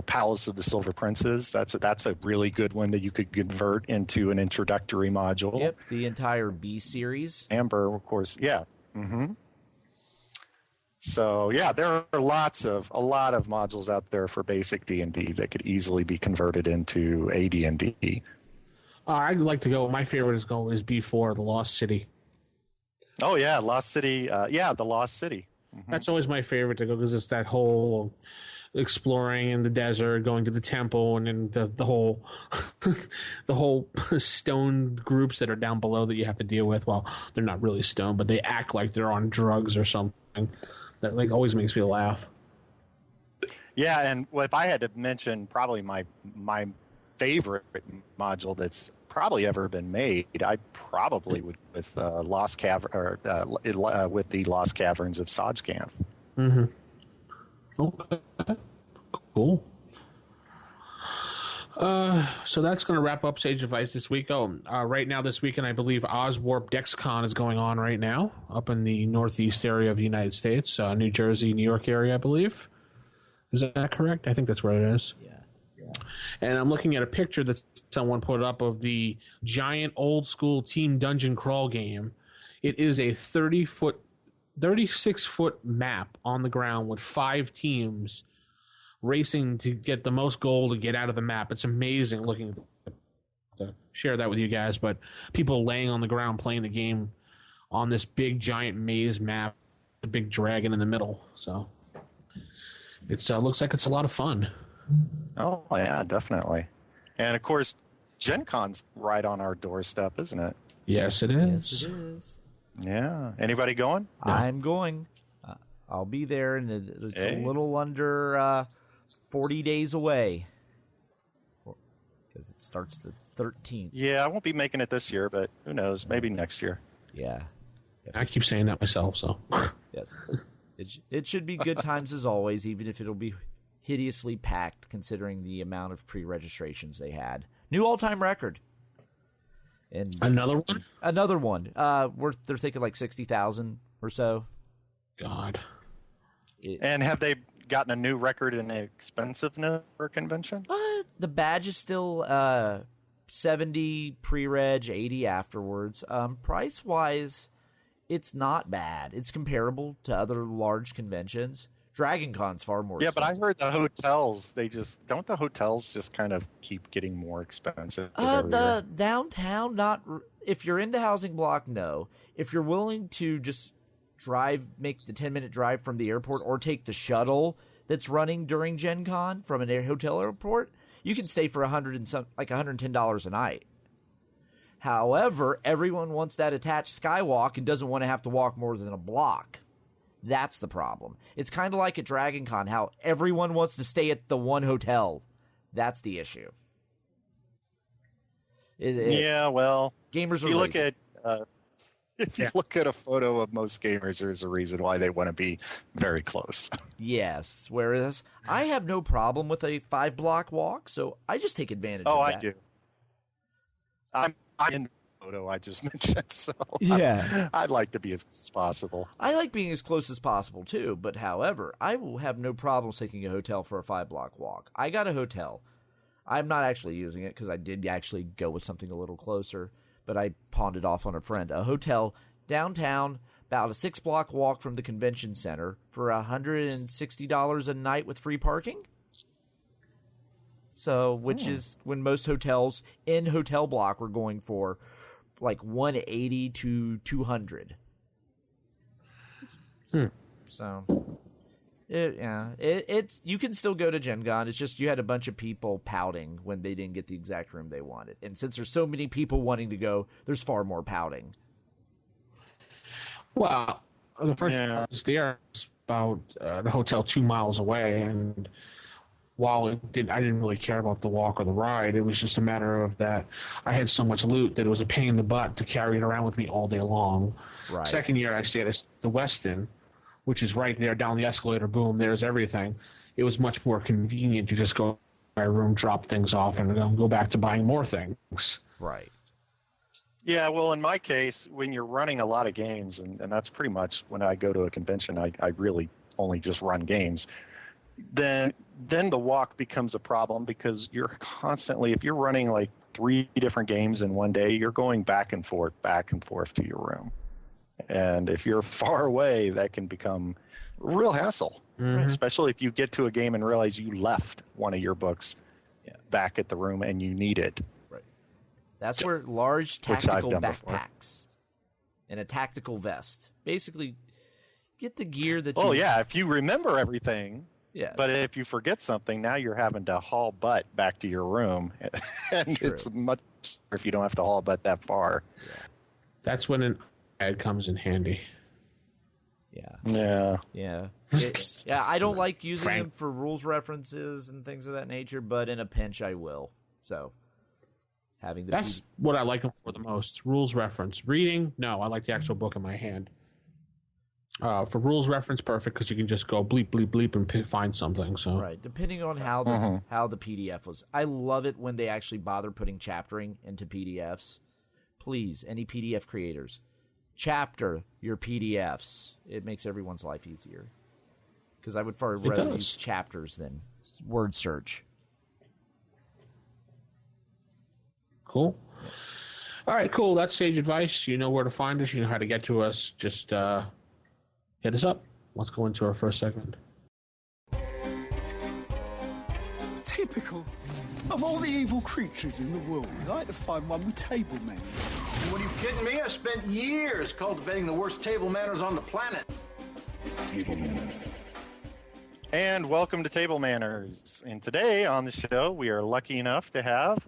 Palace of the Silver Princes, that's a really good one that you could convert into an introductory module. Yep, the entire B series. Amber, of course. Yeah. Mm-hmm. So there are a lot of modules out there for basic D&D that could easily be converted into AD&D. I'd like to go. My favorite is B4, the Lost City. Oh yeah, Lost City. The Lost City. Mm-hmm. That's always my favorite to go, because it's that whole exploring in the desert, going to the temple, and then the whole the whole stone groups that are down below that you have to deal with. Well, they're not really stone, but they act like they're on drugs or something. That always makes me laugh. Yeah, and if I had to mention probably my favorite module that's probably ever been made, I probably would with with the Lost Caverns of Sajganth. Mm-hmm. Okay. Cool. So that's going to wrap up Sage Advice this week. Right now this weekend, I believe Oswarp DexCon is going on right now up in the northeast area of the United States, New Jersey, New York area, I believe. Is that correct? I think that's where it is. Yeah. And I'm looking at a picture that someone put up of the giant old school team dungeon crawl game. It is a 30-foot 36-foot map on the ground with 5 teams racing to get the most gold to get out of the map. It's amazing looking to share that with you guys, but people laying on the ground playing the game on this big giant maze map, the big dragon in the middle. So it looks like it's a lot of fun. Oh, yeah, definitely. And, of course, Gen Con's right on our doorstep, isn't it? Yes, it is. Yes, it is. Yeah. Anybody going? No. I'm going. I'll be there, and it's a little under 40 days away. Because it starts the 13th. Yeah, I won't be making it this year, but who knows? Maybe next year. Yeah. I keep saying that myself, so. Yes. It should be good times as always, even if it'll be hideously packed considering the amount of pre-registrations they had. New all-time record. And Another one? Another one. They're thinking like 60,000 or so. God. And have they gotten a new record in expensiveness for a convention? The badge is still 70 pre-reg, 80 afterwards. Price-wise, it's not bad. It's comparable to other large conventions. Dragon Con's far more expensive. Yeah, but I heard the hotels, don't the hotels just kind of keep getting more expensive? The downtown, if you're into housing block, no. If you're willing to just make the 10-minute drive from the airport or take the shuttle that's running during Gen Con from an hotel airport, you can stay for $110 a night. However, everyone wants that attached skywalk and doesn't want to have to walk more than a block. That's the problem. It's kind of like at Dragon Con, how everyone wants to stay at the one hotel. That's the issue. Yeah, well, gamers are lazy. If you Yeah. look at a photo of most gamers, there's a reason why they want to be very close. Yes, whereas I have no problem with a 5-block walk, so I just take advantage of that. I do. I'm in the photo I just mentioned, so Yeah. I'd like to be as close as possible. I like being as close as possible, too, but however, I will have no problem taking a hotel for a 5-block walk. I got a hotel. I'm not actually using it because I did actually go with something a little closer, but I pawned it off on a friend. A hotel downtown, about a 6-block walk from the convention center for $160 a night with free parking. So, which is when most hotels in hotel block were going for like $180 to $200. So, it's you can still go to Gen Con. It's just you had a bunch of people pouting when they didn't get the exact room they wanted. And since there's so many people wanting to go, there's far more pouting. Well, the first time I was there, was about the hotel 2 miles away, and while I didn't really care about the walk or the ride, it was just a matter of that I had so much loot that it was a pain in the butt to carry it around with me all day long. Right. Second year, I stayed at the Westin, which is right there down the escalator. Boom, there's everything. It was much more convenient to just go to my room, drop things off, and go back to buying more things. Right. Yeah, well, in my case, when you're running a lot of games, and that's pretty much when I go to a convention, I really only just run games, then the walk becomes a problem because you're constantly, if you're running like 3 different games in one day, you're going back and forth to your room. And if you're far away, that can become a real hassle, especially if you get to a game and realize you left one of your books back at the room and you need it. Right. That's where large tactical backpacks and a tactical vest. Basically, get the gear that you... Oh, yeah, if you remember everything. Yeah. But if you forget something, now you're having to haul butt back to your room. And True. it's much if you don't have to haul butt that far. Yeah. That's when an ad comes in handy. Yeah. I don't like using them for rules references and things of that nature, but in a pinch I will. So having that's what I like them for the most. Rules reference. Reading, no, I like the actual book in my hand. For rules reference, perfect, because you can just go bleep, bleep, bleep and find something. So right, depending on how the PDF was. I love it when they actually bother putting chaptering into PDFs. Please, any PDF creators, chapter your PDFs. It makes everyone's life easier. Because I would far rather use chapters than word search. Cool. All right, cool. That's sage advice. You know where to find us. You know how to get to us. Just hit us up. Let's go into our first segment. Typical. Of all the evil creatures in the world, I'd like to find one with table manners. What, are you kidding me? I spent years cultivating the worst table manners on the planet. Table manners. And welcome to Table Manners. And today on the show, we are lucky enough to have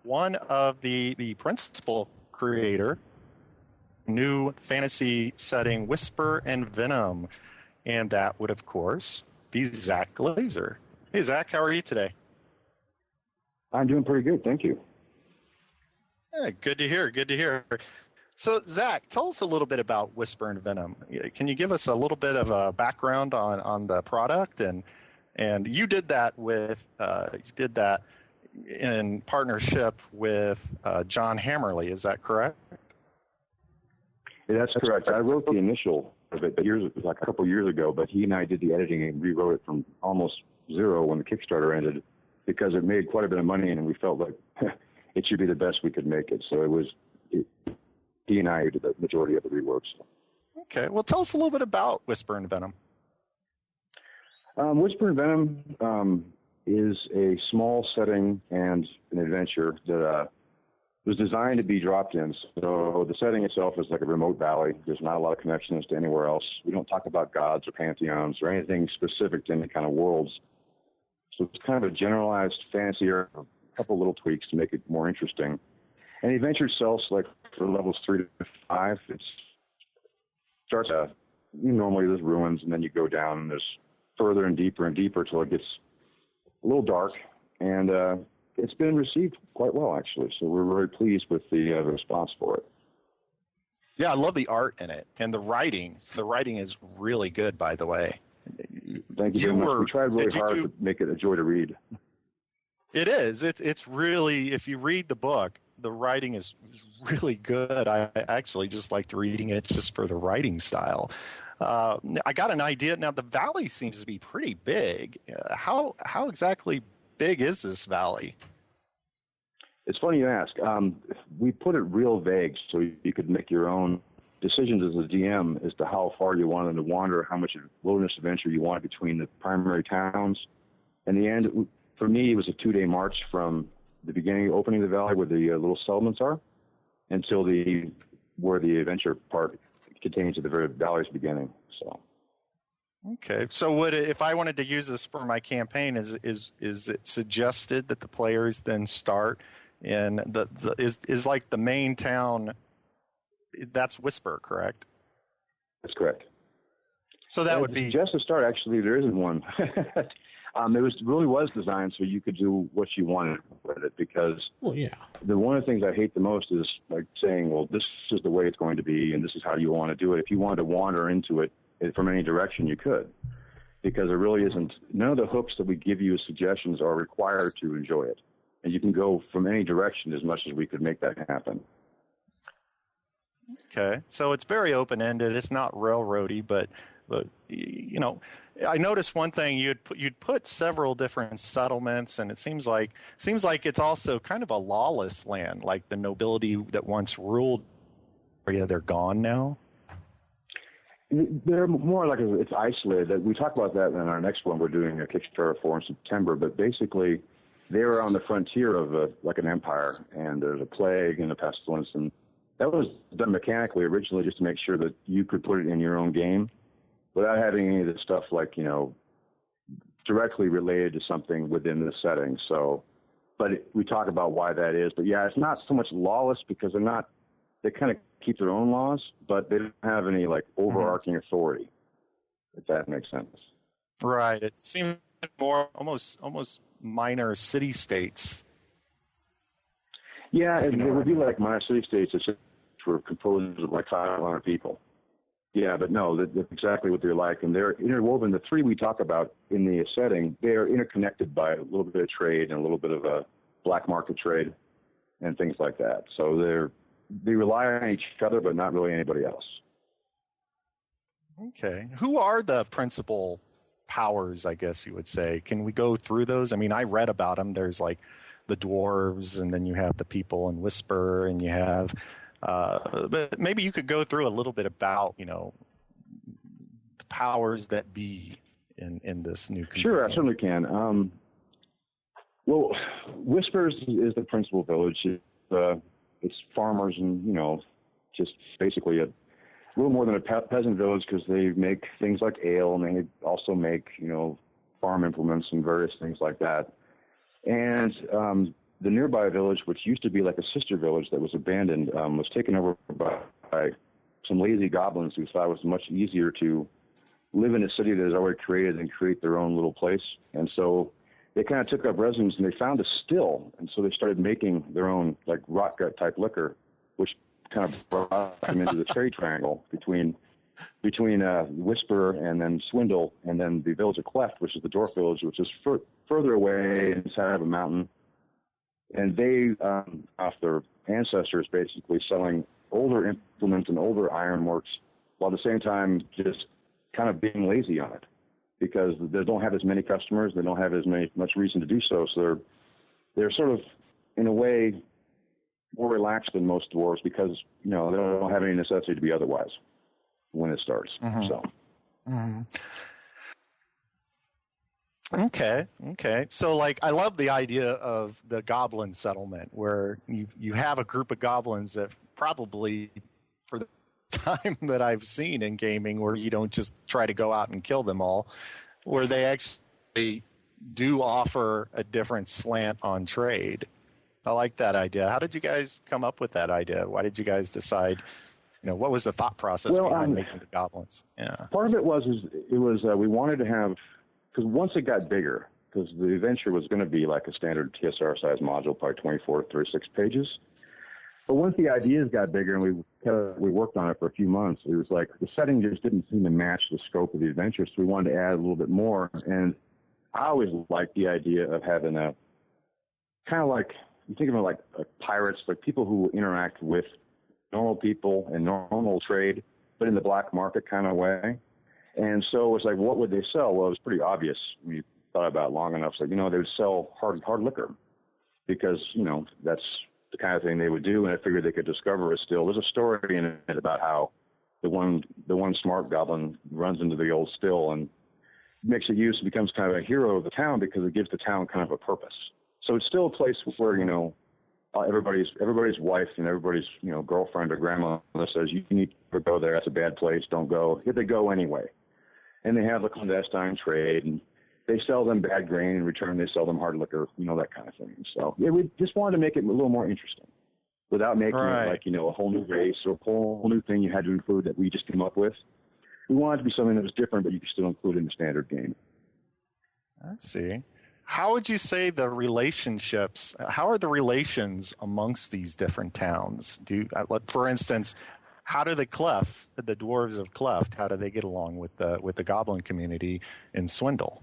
one of the principal creator, new fantasy setting Whisper and Venom. And that would, of course, be Zach Glazer. Hey, Zach, how are you today? I'm doing pretty good, thank you. Yeah, good to hear. Good to hear. So, Zach, tell us a little bit about Whisper and Venom. Can you give us a little bit of a background on the product? And you did that in partnership with John Hammerly. Is that correct? Yeah, that's correct. I wrote the initial of it like a couple years ago, but he and I did the editing and rewrote it from almost zero when the Kickstarter ended, because it made quite a bit of money, and we felt like it should be the best we could make it. So he and I did the majority of the reworks. Okay. Well, tell us a little bit about Whisper and Venom. Whisper and Venom is a small setting and an adventure that was designed to be dropped in. So the setting itself is like a remote valley. There's not a lot of connections to anywhere else. We don't talk about gods or pantheons or anything specific to any kind of worlds. So it's kind of a generalized fantasy, or a couple little tweaks to make it more interesting. And the adventure itself, like for levels 3 to 5, it starts normally there's ruins, and then you go down, and there's further and deeper till it gets a little dark. And it's been received quite well, actually. So we're very pleased with the response for it. Yeah, I love the art in it, and the writing. The writing is really good, by the way. Thank you very much. We tried really hard to make it a joy to read. It is. It's really, if you read the book, the writing is really good. I actually just liked reading it just for the writing style. I got an idea. Now, the valley seems to be pretty big. How exactly big is this valley? It's funny you ask. We put it real vague so you could make your own decisions as a DM as to how far you wanted to wander, how much wilderness adventure you wanted between the primary towns. In the end, for me, it was a 2-day march from the beginning, opening the valley where the little settlements are, until where the adventure part contains at the very valley's beginning. So. Okay. So if I wanted to use this for my campaign, is it suggested that the players then start in is like the main town? That's Whisper, correct? That's correct. So that would be just to start. Actually, there isn't one. It really was designed so you could do what you wanted with it, because one of the things I hate the most is like saying, well, this is the way it's going to be, and this is how you want to do it. If you wanted to wander into it from any direction, you could, because there really isn't. None of the hooks that we give you as suggestions are required to enjoy it, and you can go from any direction as much as we could make that happen. Okay, so it's very open-ended. It's not railroady, but you know, I noticed one thing. You'd put several different settlements, and it seems like it's also kind of a lawless land. Like the nobility that once ruled area, they're gone now. They're more like it's isolated. We talk about that in our next one. We're doing a Kickstarter for in September, but basically they're on the frontier of like an empire, and there's a plague and a pestilence, and that was done mechanically originally just to make sure that you could put it in your own game without having any of the stuff like, directly related to something within the setting. So, but we talk about why that is. But yeah, it's not so much lawless because they kind of keep their own laws, but they don't have any like overarching authority, if that makes sense. Right. It seems more almost minor city states. Yeah, it would be like minor city states that were composed of like 500 people. Yeah, but no, that's exactly what they're like, and they're interwoven. The three we talk about in the setting, they are interconnected by a little bit of trade and a little bit of a black market trade and things like that. So they rely on each other, but not really anybody else. Okay. Who are the principal powers, I guess you would say? Can we go through those? I mean, I read about them. There's like the dwarves, and then you have the people in Whisper, and you have but maybe you could go through a little bit about, the powers that be in this new convention? Sure, I certainly can. Well, Whispers is the principal village. It's farmers and, just basically a little more than a peasant village because they make things like ale and they also make, farm implements and various things like that. And the nearby village, which used to be like a sister village that was abandoned, was taken over by some lazy goblins who thought it was much easier to live in a city that is already created and create their own little place. And so they kind of took up residence and they found a still. And so they started making their own like rot gut type liquor, which kind of brought them into the trade triangle between Whisper and then Swindle and then the village of Cleft, which is the dwarf village, which is further away inside of a mountain. And they, off their ancestors, basically selling older implements and older ironworks, while at the same time just kind of being lazy on it because they don't have as many customers. They don't have much reason to do so. So they're sort of, in a way, more relaxed than most dwarves because, they don't have any necessity to be otherwise when it starts. Mm-hmm. So. Mm-hmm. Okay. So, I love the idea of the goblin settlement where you have a group of goblins that probably, for the time that I've seen in gaming, where you don't just try to go out and kill them all, where they actually do offer a different slant on trade. I like that idea. How did you guys come up with that idea? Why did you guys decide? What was the thought process behind making the goblins? Yeah. Part of it was we wanted to have, because once it got bigger, because the adventure was going to be like a standard TSR size module, probably 24 to 36 pages. But once the ideas got bigger and we worked on it for a few months, it was like the setting just didn't seem to match the scope of the adventure, so we wanted to add a little bit more. And I always liked the idea of having a kind of like, you think of it like pirates, like people who interact with normal people and normal trade, but in the black market kind of way. And so it was like, what would they sell? Well, it was pretty obvious when you thought about it long enough. So, they would sell hard liquor because, that's the kind of thing they would do. And I figured they could discover a still. There's a story in it about how the one smart goblin runs into the old still and makes it use and becomes kind of a hero of the town because it gives the town kind of a purpose. So it's still a place where, everybody's wife and everybody's, girlfriend or grandma says, you need to go there. That's a bad place. Don't go. Yet they go anyway. And they have the clandestine trade and they sell them bad grain. In return, they sell them hard liquor, that kind of thing. So we just wanted to make it a little more interesting without making it like, a whole new race or a whole new thing you had to include that we just came up with. We wanted it to be something that was different, but you could still include in the standard game. I see. How would you say how are the relations amongst these different towns? For instance, how do the dwarves of Cleft, how do they get along with the goblin community in Swindle?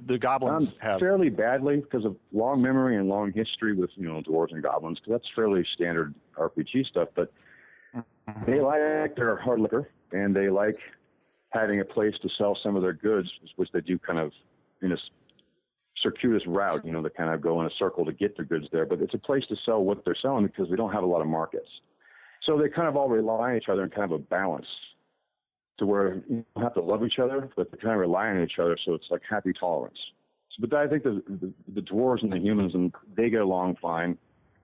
The goblins have fairly badly because of long memory and long history with dwarves and goblins, because that's fairly standard RPG stuff. But they like their hard liquor and they like having a place to sell some of their goods, which they do kind of in a circuitous route, they kind of go in a circle to get their goods there. But it's a place to sell what they're selling because they don't have a lot of markets. So they kind of all rely on each other in kind of a balance to where you don't have to love each other, but they kind of rely on each other. So it's like happy tolerance. But I think the dwarves and the humans, and they get along fine.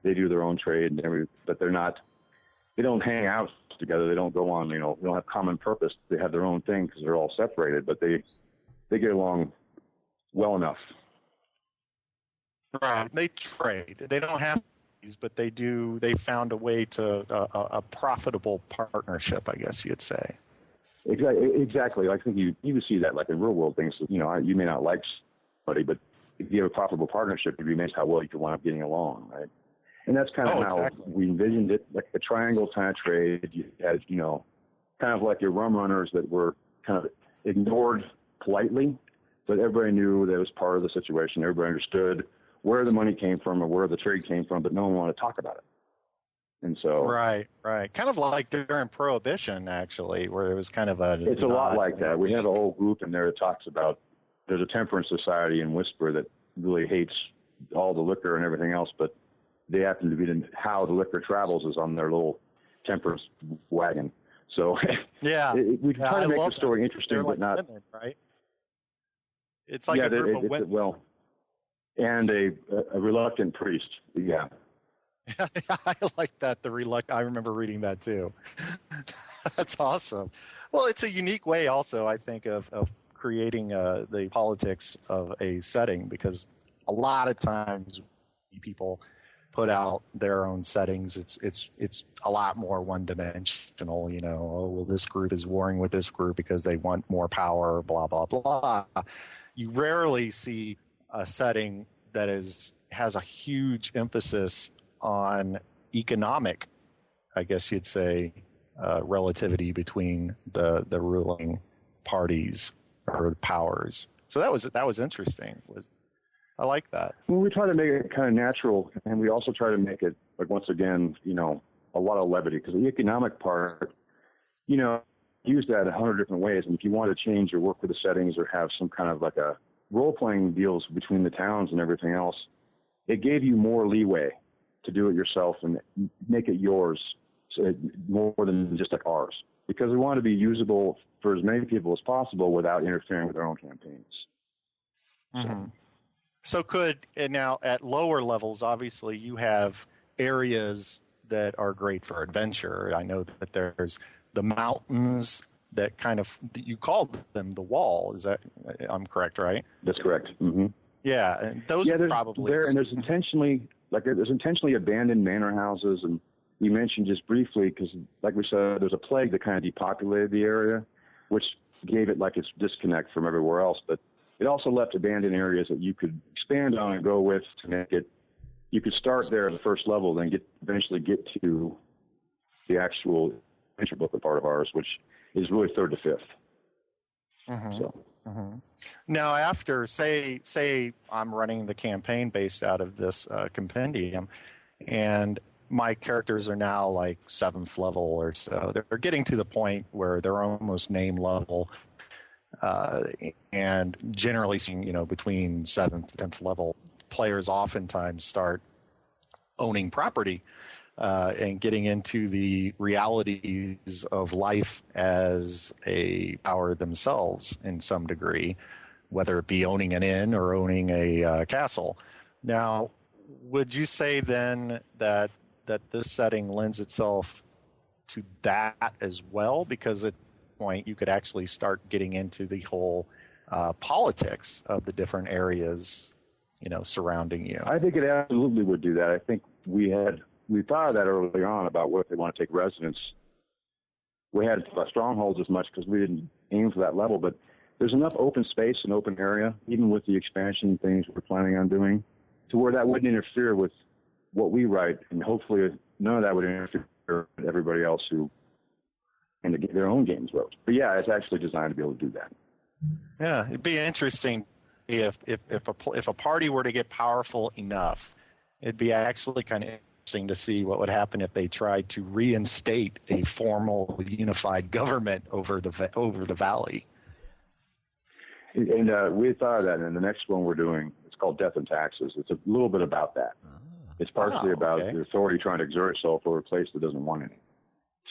They do their own trade, but they don't hang out together. They don't go on, they don't have common purpose. They have their own thing because they're all separated, but they get along well enough. Right. They trade. They don't have these, but they do. They found a way to a profitable partnership, I guess you'd say. Exactly. I think you would see that like in real world things. You may not like somebody, but if you have a profitable partnership, it'd be amazing how well you could wind up getting along, right? And that's kind of how we envisioned it, like a triangle kind of trade. You had, kind of like your rum runners that were kind of ignored politely, but everybody knew that it was part of the situation. Everybody understood where the money came from or where the trade came from, but no one wanted to talk about it. And so, right, kind of like during Prohibition, actually, where it was kind of it's a lot like that. We have a whole group in there that talks about there's a temperance society in Whisper that really hates all the liquor and everything else, but they happen to be how the liquor travels is on their little temperance wagon. So Yeah, we try I to make love the story that. interesting, They're but like not women, right? It's like a group of women. well, and a reluctant priest. Yeah. I like that. I remember reading that too. That's awesome. Well, it's a unique way, also, I think, of creating the politics of a setting, because a lot of times people put out their own settings. It's a lot more one dimensional. You know, oh well, this group is warring with this group because they want more power. Blah blah blah. You rarely see a setting that has a huge emphasis on economic, I guess you'd say, relativity between the ruling parties or the powers. So that was interesting. I like that. Well, we try to make it kind of natural, and we also try to make it, like, once again, you know, a lot of levity, because the economic part, you know, use that 100 different ways. And if you want to change or work with the settings or have some kind of like a role-playing deals between the towns and everything else, it gave you more leeway to do it yourself and make it yours, so more than just like ours, because we want to be usable for as many people as possible without interfering with their own campaigns. Mm-hmm. So now at lower levels, obviously you have areas that are great for adventure. I know that there's the mountains that you called them the wall. Is that, I'm correct, right? That's correct. Mm-hmm. Yeah, and those are probably there's intentionally abandoned manor houses, and you mentioned just briefly, because like we said, there's a plague that kind of depopulated the area, which gave it like its disconnect from everywhere else. But it also left abandoned areas that you could expand on and go with to make it. You could start there at the first level, then eventually get to the actual adventure booklet part of ours, which is really third to fifth. Mm-hmm. So. Mm-hmm. Now, after say I'm running the campaign based out of this compendium, and my characters are now like 7th level or so. They're getting to the point where they're almost name level, and generally, between 7th and 10th level, players oftentimes start owning property and getting into the realities of life as a power themselves in some degree, whether it be owning an inn or owning a castle. Now, would you say then that this setting lends itself to that as well? Because at that point, you could actually start getting into the whole politics of the different areas, surrounding you. I think it absolutely would do that. I think we thought of that early on about what they want to take residence. We had strongholds as much because we didn't aim for that level, but there's enough open space and open area, even with the expansion things we're planning on doing, to where that wouldn't interfere with what we write, and hopefully none of that would interfere with everybody else who and their own games wrote. But yeah, it's actually designed to be able to do that. Yeah, it'd be interesting if a party were to get powerful enough. It'd be actually kind of interesting to see what would happen if they tried to reinstate a formal unified government over the valley. And we thought of that, and the next one we're doing, it's called Death and Taxes. It's a little bit about that. It's partially about the authority trying to exert itself over a place that doesn't want any.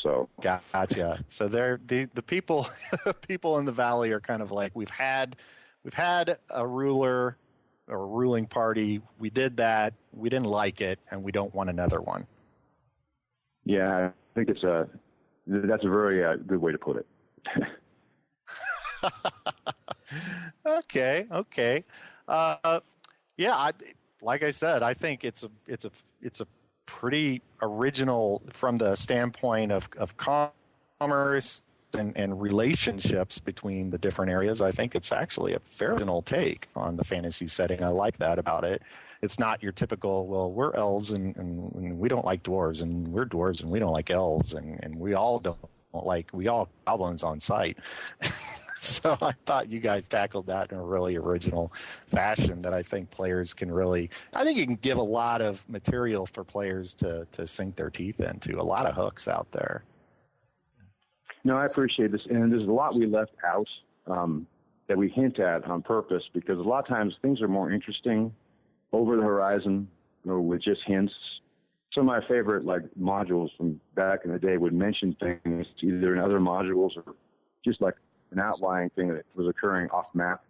So gotcha. So the people people in the valley are kind of like, we've had a ruler or a ruling party. We did that. We didn't like it, and we don't want another one. Yeah, I think that's a very good way to put it. Okay. Yeah, like I said, I think it's a pretty original from the standpoint of commerce and relationships between the different areas. I think it's actually a fair original take on the fantasy setting. I like that about it. It's not your typical, well, we're elves and we don't like dwarves, and we're dwarves and we don't like elves, and we all goblins on sight. So I thought you guys tackled that in a really original fashion that I think players can really, I think you can give a lot of material for players to sink their teeth into, a lot of hooks out there. No, I appreciate this. And there's a lot we left out that we hint at on purpose, because a lot of times things are more interesting over the horizon, with just hints. some of my favorite like modules from back in the day would mention things either in other modules or just like an outlying thing that was occurring off map.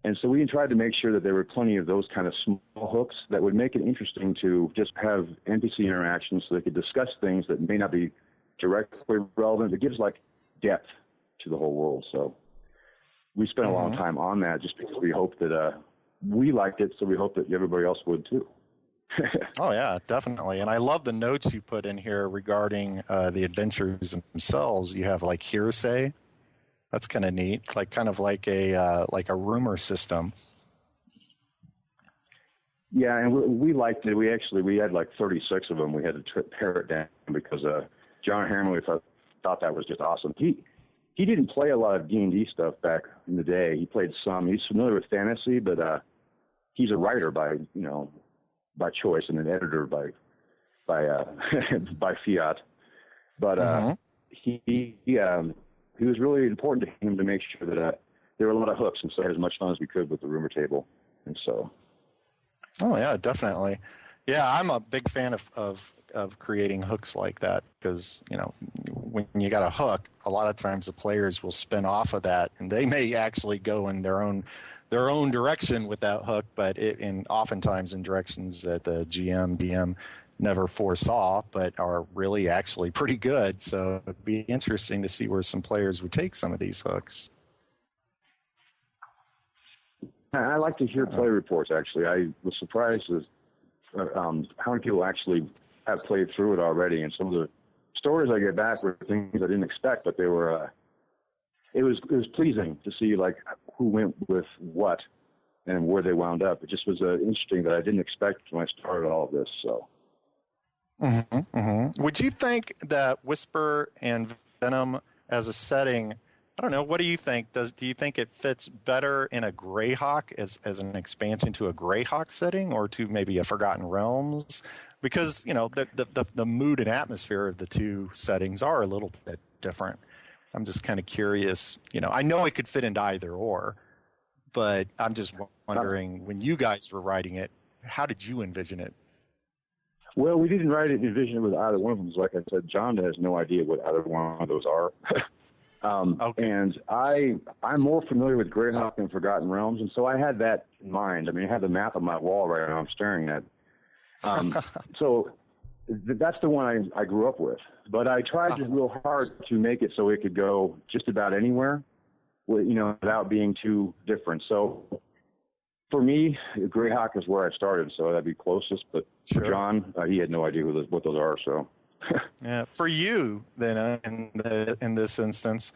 And so we tried to make sure that there were plenty of those kind of small hooks that would make it interesting to just have NPC interactions so they could discuss things that may not be directly relevant. It gives like depth to the whole world. So we spent a long time on that just because we hoped that we liked it, so we hope that everybody else would too. Oh yeah, definitely. And I love the notes you put in here regarding the adventures themselves. You have like hearsay. That's kind of neat. Kind of like a rumor system. Yeah, and we liked it. We had like 36 of them. We had to pare it down because John Hammerly thought that was just awesome. He didn't play a lot of D&D stuff back in the day. He played some. He's familiar with fantasy, but he's a writer by choice and an editor by fiat. But he was really important to him to make sure that there were a lot of hooks, and so I had as much fun as we could with the rumor table. And so. Oh yeah, definitely. Yeah, I'm a big fan of creating hooks like that because, when you got a hook, a lot of times the players will spin off of that, and they may actually go in their own direction with that hook, but oftentimes in directions that the DM never foresaw, but are really actually pretty good. So it'd be interesting to see where some players would take some of these hooks. I like to hear play reports, actually. I was surprised at how many people actually have played through it already, and some of the stories I get back were things I didn't expect, but they were it was pleasing to see like who went with what and where they wound up. It just was interesting that I didn't expect when I started all of this. So, would you think that Whisper and Venom as a setting? I don't know. What do you think? Do you think it fits better in a Greyhawk as an expansion to a Greyhawk setting, or to maybe a Forgotten Realms? Because the mood and atmosphere of the two settings are a little bit different. I'm just kind of curious. I know it could fit into either or, but I'm just wondering, when you guys were writing it, how did you envision it? Well, we didn't envision it with either one of them. Like I said, John has no idea what either one of those are. Okay. And I'm more familiar with Greyhawk than Forgotten Realms, and so I had that in mind. I mean, I have the map on my wall right now I'm staring at. So that's the one I grew up with. But I tried real hard to make it so it could go just about anywhere, without being too different. So for me, Greyhawk is where I started, so that'd be closest. But for John, he had no idea what those are, so... Yeah, for you then in this instance,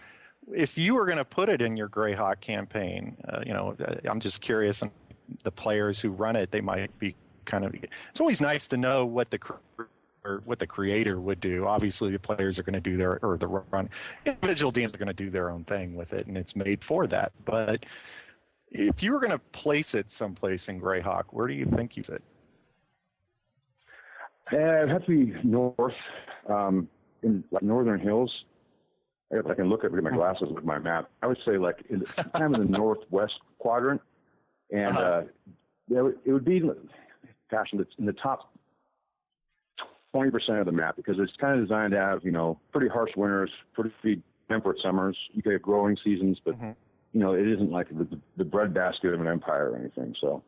if you were going to put it in your Greyhawk campaign, I'm just curious. The players who run it, they might be kind of. It's always nice to know what the creator would do. Obviously, the players are going to do individual teams are going to do their own thing with it, and it's made for that. But if you were going to place it someplace in Greyhawk, where do you think you sit? It'd have to be north, in like northern hills. I can look at my glasses with my map. I would say like kind of in the northwest quadrant, and it would be, gosh, in the top 20% of the map, because it's kind of designed to have pretty harsh winters, pretty temperate summers. You could have growing seasons, but it isn't like the breadbasket of an empire or anything. So.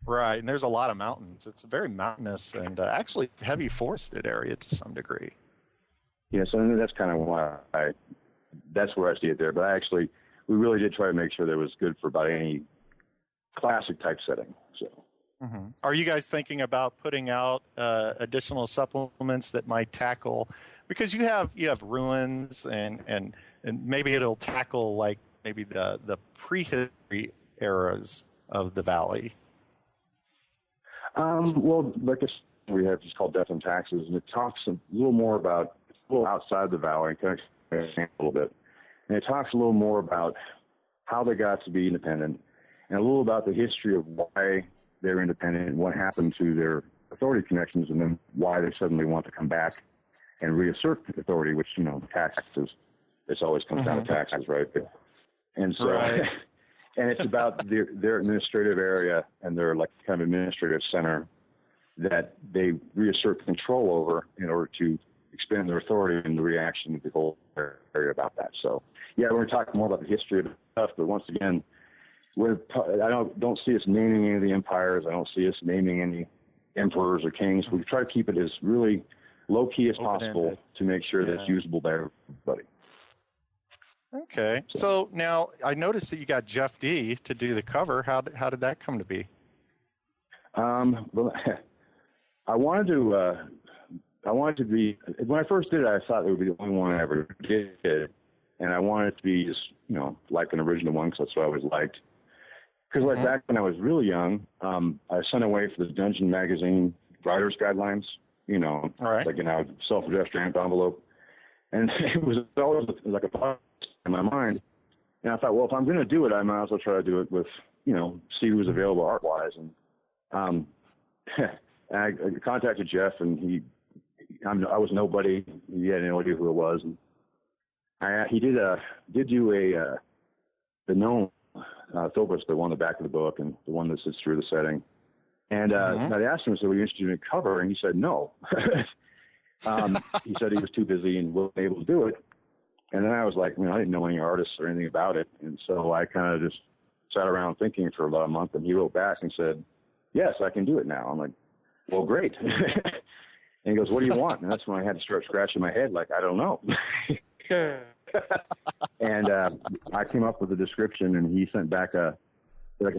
Right, and there's a lot of mountains. It's a very mountainous and actually heavy forested area to some degree. Yeah, so that's kind of why that's where I see it there. But we really did try to make sure that it was good for about any classic type setting. So, Are you guys thinking about putting out additional supplements that might tackle, because you have ruins and maybe it'll tackle like maybe the prehistory eras of the valley? Well, like I said, we have just called Death and Taxes, and it talks a little more about outside the valley, and kind of expand a little bit. And it talks a little more about how they got to be independent, and a little about the history of why they're independent and what happened to their authority connections, and then why they suddenly want to come back and reassert authority, which, taxes, it always comes down to taxes, right? And so... Right. And it's about their administrative area and their like kind of administrative center, that they reassert control over in order to expand their authority and the reaction of the whole area about that. So, yeah, we're talking more about the history of the stuff, but once again, I don't see us naming any of the empires. I don't see us naming any emperors or kings. We try to keep it as really low-key as possible to make sure that it's usable by everybody. Okay. So now I noticed that you got Jeff D to do the cover. How did that come to be? Well, I wanted to be, when I first did it, I thought it would be the only one I ever did. And I wanted it to be just, like an original one, because that's what I always liked. Because back when I was really young, I sent away for the Dungeon Magazine Writer's Guidelines, like in a self-addressed stamped envelope. And it was always like a thought in my mind. And I thought, well, if I'm going to do it, I might as well try to do it with, see who's available art-wise. And I contacted Jeff, and I was nobody. He had no idea who it was. And he did do the gnome, Phobos, the one on the back of the book, and the one that sits through the setting. And I asked him, I said, were you interested in a cover? And he said, no. He said he was too busy and wasn't able to do it. And then I was like, I didn't know any artists or anything about it. And so I kind of just sat around thinking for about a month, and he wrote back and said, yes, I can do it now. I'm like, well, great. And he goes, what do you want? And that's when I had to start scratching my head like, I don't know. And I came up with a description, and he sent back a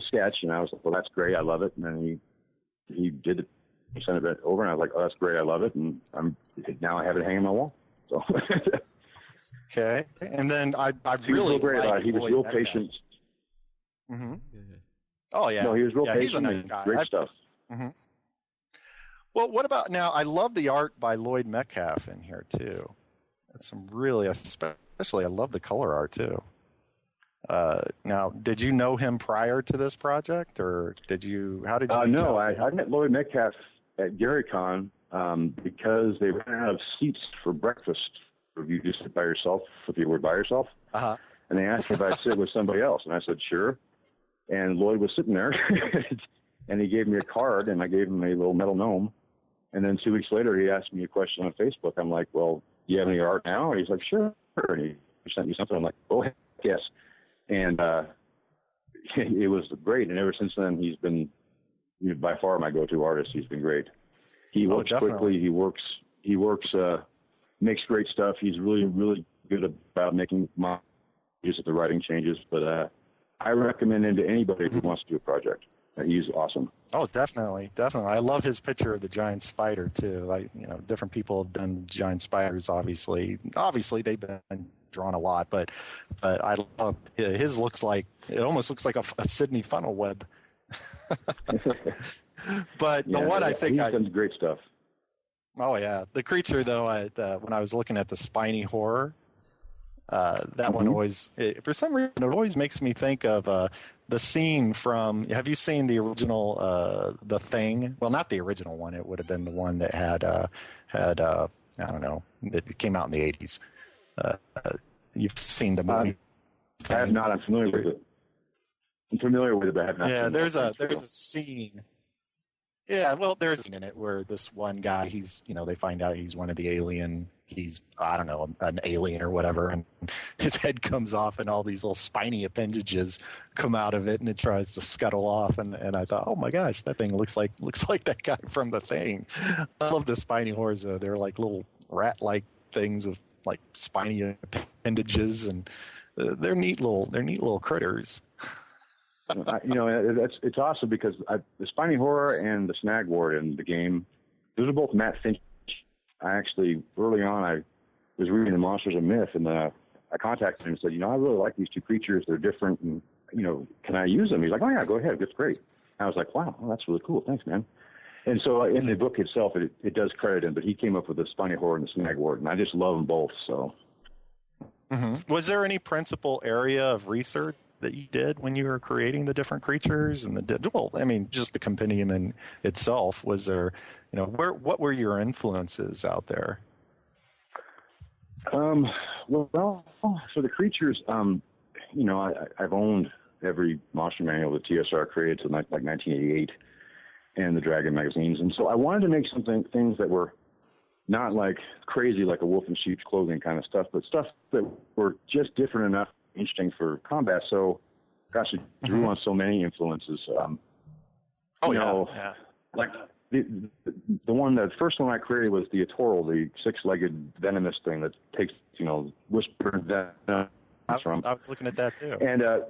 sketch, and I was like, well, that's great. I love it. And then he did it. He sent it over, and I was like, oh, that's great. I love it. And now I have it hanging on my wall. So. Okay. And then I he really was real great about it. He was real patient. Mm-hmm. Oh, yeah. No, he was real patient. He's a nice guy. Great stuff. Mm-hmm. Well, what about now? I love the art by Lloyd Metcalf in here, too. It's some really, especially I love the color art, too. Now, did you know him prior to this project, or how did you? No, I met Lloyd Metcalf at GaryCon because they ran out of seats for breakfast. You just sit by yourself if you were by yourself. Uh-huh. And they asked me if I'd sit with somebody else, and I said, sure. And Lloyd was sitting there, and he gave me a card, and I gave him a little metal gnome. And then 2 weeks later, he asked me a question on Facebook. I'm like, well, do you have any art now? And he's like, sure. And he sent me something. I'm like, oh, heck yes. And it was great. And ever since then, he's been by far my go-to artist. He's been great. He works quickly. He works, makes great stuff. He's really, really good about making just the writing changes. But I recommend him to anybody who wants to do a project. He's awesome. Oh, definitely. I love his picture of the giant spider too. Different people have done giant spiders. Obviously they've been drawn a lot, but I love his. It almost looks like a Sydney funnel web. But the one I think he's done great stuff. Oh yeah, the creature though. When I was looking at the spiny horror, that one always, for some reason, it always makes me think of the scene from. Have you seen the original The Thing? Well, not the original one. It would have been the one that had I don't know, that came out in the 80s. You've seen the movie? I have not. I'm familiar with it. But I have not. Yeah, there's a scene. Yeah, well, there's in it where this one guy, they find out he's one of the alien. He's, I don't know, an alien or whatever, and his head comes off, and all these little spiny appendages come out of it, and it tries to scuttle off. And I thought, oh my gosh, that thing looks like that guy from The Thing. I love the spiny horrors. They're like little rat-like things with like spiny appendages, and they're neat little critters. It's awesome because the spiny horror and the snag ward in the game, those are both Matt Finch. I actually, early on, I was reading the Monsters of Myth, and I contacted him and said, I really like these two creatures. They're different, and, can I use them? He's like, oh, yeah, go ahead. That's great. I was like, wow, well, that's really cool. Thanks, man. And so in the book itself, it does credit him, but he came up with the spiny horror and the snag ward, and I just love them both, so. Mm-hmm. Was there any principal area of research that you did when you were creating the different creatures and just the compendium in itself? Was there, what were your influences out there? Well, for the creatures, I've owned every monster manual that TSR created since like 1988. and the Dragon magazines. And so I wanted to make things that were not like crazy, like a wolf in sheep's clothing kind of stuff, but stuff that were just different enough, interesting for combat. So, gosh, it drew on so many influences. Like the first one I created was the Atoral, the 6-legged venomous thing that takes, whispered venom. I was looking at that too. And I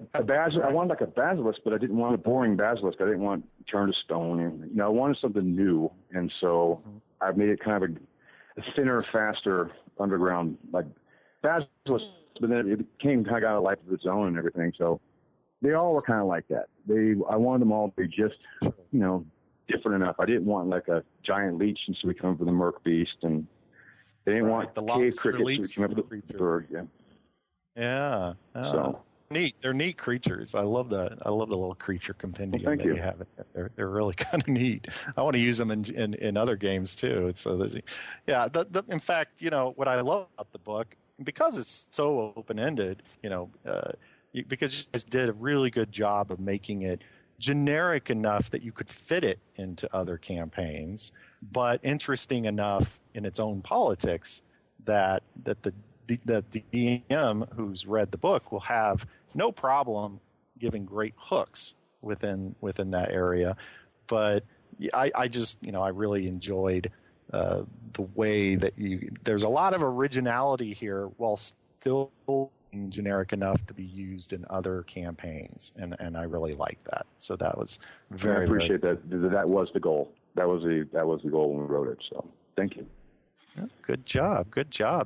wanted like a basilisk, but I didn't want a boring basilisk. I didn't want turn to stone. And, I wanted something new. And so I've made it kind of a thinner, faster underground like basilisk. But then it kind of got a life of its own and everything. So they all were kind of like that. I wanted them all to be just, different enough. I didn't want like a giant leech, and so we come up with a merc beast, and they didn't want the cave crickets, so we came up with creature. a bird. Yeah. Yeah. So neat. They're neat creatures. I love the little creature compendium thank that you. you have. They're really kind of neat. I want to use them in other games too. In fact, what I love about the book, because it's so open ended, because you guys did a really good job of making it generic enough that you could fit it into other campaigns, but interesting enough in its own politics that the DM who's read the book will have no problem giving great hooks within that area. But I just I really enjoyed the way that there's a lot of originality here while still generic enough to be used in other campaigns, and I really like that. So that was very. I appreciate that. That was the goal. That was the goal when we wrote it. So thank you. Good job.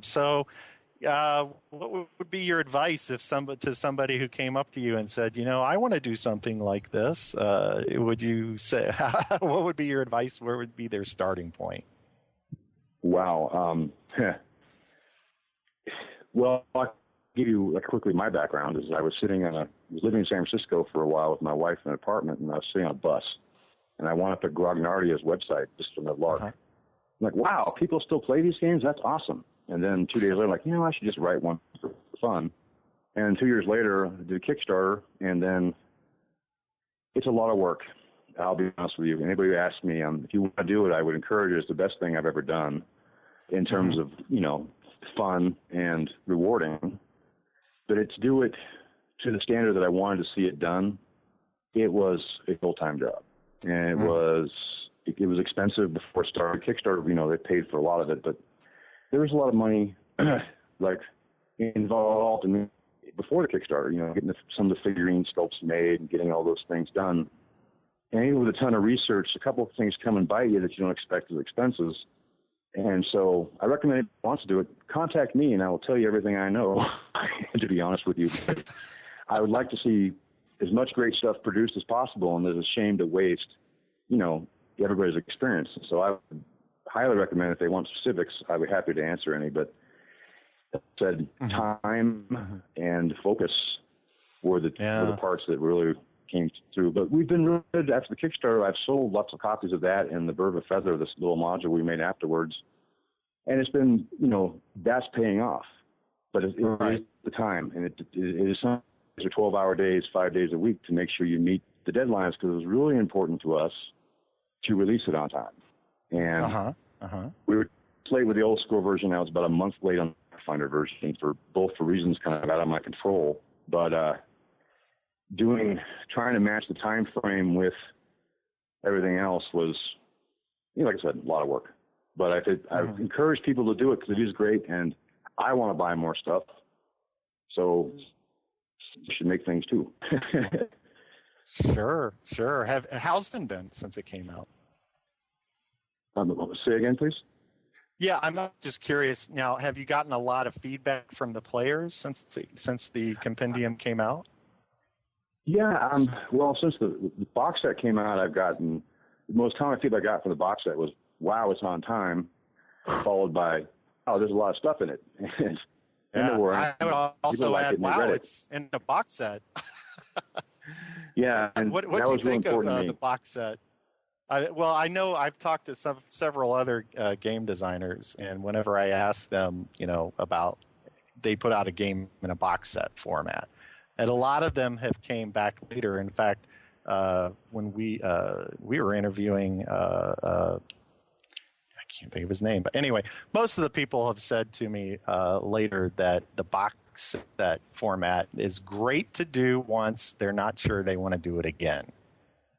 So, what would be your advice to somebody who came up to you and said, I want to do something like this? Would you say what would be your advice? Where would be their starting point? Wow. Well, I'll give you quickly my background. Is I was living in San Francisco for a while with my wife in an apartment, and I was sitting on a bus, and I wound up at Grognardia's website just from the lark. I'm like, wow, people still play these games? That's awesome. And then 2 days later, I should just write one for fun. And 2 years later, I did a Kickstarter, and then it's a lot of work. I'll be honest with you. Anybody who asks me, if you want to do it, I would encourage it. It's the best thing I've ever done in terms of, fun and rewarding. But to do it to the standard that I wanted to see it done, it was a full-time job. And it was expensive before it started. Kickstarter, they paid for a lot of it, but there was a lot of money involved in before the Kickstarter, getting some of the figurine sculpts made and getting all those things done. And even with a ton of research, a couple of things come and bite you that you don't expect as expenses. And so I recommend if you want to do it, contact me and I will tell you everything I know, to be honest with you. I would like to see as much great stuff produced as possible, and there's a shame to waste, everybody's experience. So I would highly recommend if they want specifics, I'd be happy to answer any. But said time and focus were the parts that really came through. But we've been really good after the Kickstarter. I've sold lots of copies of that and the Bird of a Feather, this little module we made afterwards. And it's been, that's paying off. But it is the time. And it is some 12-hour days, 5 days a week to make sure you meet the deadlines, because it was really important to us to release it on time. And we were late with the old school version. I was about a month late on the Finder version for reasons kind of out of my control. But trying to match the time frame with everything else was, like I said, a lot of work. But I encourage people to do it because it is great, and I want to buy more stuff. So you should make things too. Sure. How's it been since it came out? Say again, please. Yeah, I'm just curious. Now, have you gotten a lot of feedback from the players since the compendium came out? Yeah, well, since the box set came out, I've gotten the most common feedback I got from the box set was, "Wow, it's on time," followed by, "Oh, there's a lot of stuff in it." I would also add, "Wow, it's in the box set." Yeah, and what that do you was really think important of to me. the box set? I know I've talked to several other game designers, and whenever I ask them, about, they put out a game in a box set format, and a lot of them have came back later. In fact, when we were interviewing. I can't think of his name, but anyway, most of the people have said to me later that the box set format is great to do once. They're not sure they want to do it again.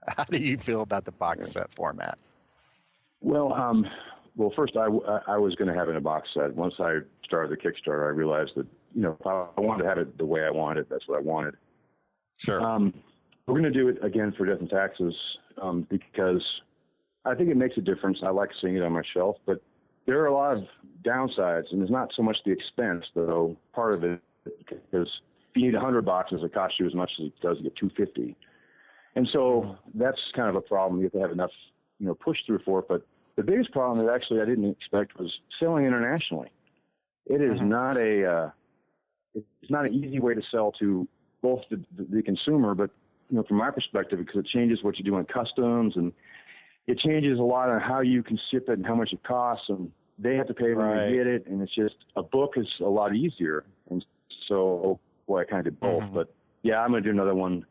How do you feel about the box set format? Well, first I was going to have it in a box set. Once I started the Kickstarter, I realized that I wanted to have it the way I wanted it. That's what I wanted. Sure. We're going to do it again for Death and Taxes because I think it makes a difference. I like seeing it on my shelf, but there are a lot of downsides, and it's not so much the expense, though, part of it, because if you need 100 boxes, it costs you as much as it does to get 250. And so that's kind of a problem. You have to have enough, push through for it. But the biggest problem that actually I didn't expect was selling internationally. It is not it's not an easy way to sell to both the consumer, but from my perspective, because it changes what you do on customs, and it changes a lot on how you can ship it and how much it costs, and they have to pay when they get it, and it's just a book is a lot easier. And so, I kind of did both. But yeah, I'm going to do another one.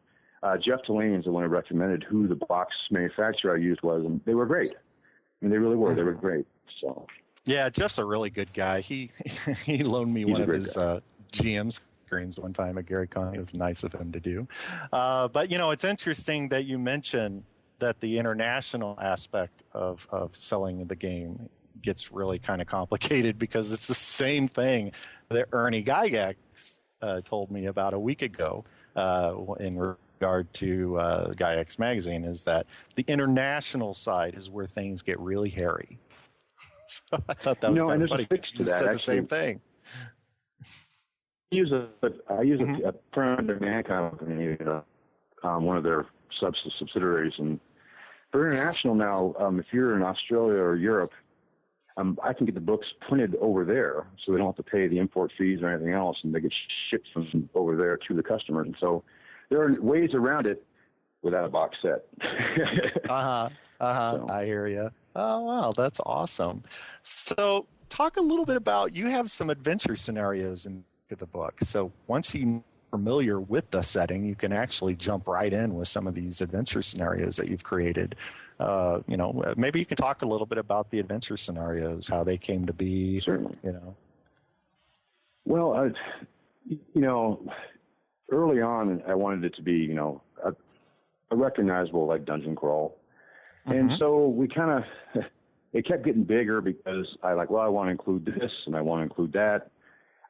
Jeff Delaney is the one who recommended who the box manufacturer I used was, and they were great. I mean, they really were. They were great. So yeah, Jeff's a really good guy. He loaned me one of his GM screens one time at Gary Con. It was nice of him to do. But it's interesting that you mentioned that the international aspect of selling the game gets really kind of complicated, because it's the same thing that Ernie Gygax told me about a week ago in regard to Gygax Magazine, is that the international side is where things get really hairy. So I thought that was kind of funny. You said the same thing. I use a print-on-demand company, one of their subsidiaries, and for international now, if you're in Australia or Europe, I can get the books printed over there, so they don't have to pay the import fees or anything else, and they get shipped from over there to the customer. And so there are ways around it without a box set. So. I hear you. Oh, wow, that's awesome. So talk a little bit about, you have some adventure scenarios in the book. So once you're familiar with the setting, you can actually jump right in with some of these adventure scenarios that you've created. Maybe you can talk a little bit about the adventure scenarios, how they came to be. Certainly. Well, early on, I wanted it to be, a recognizable, like, dungeon crawl. And so we kind of, it kept getting bigger because I want to include this and I want to include that.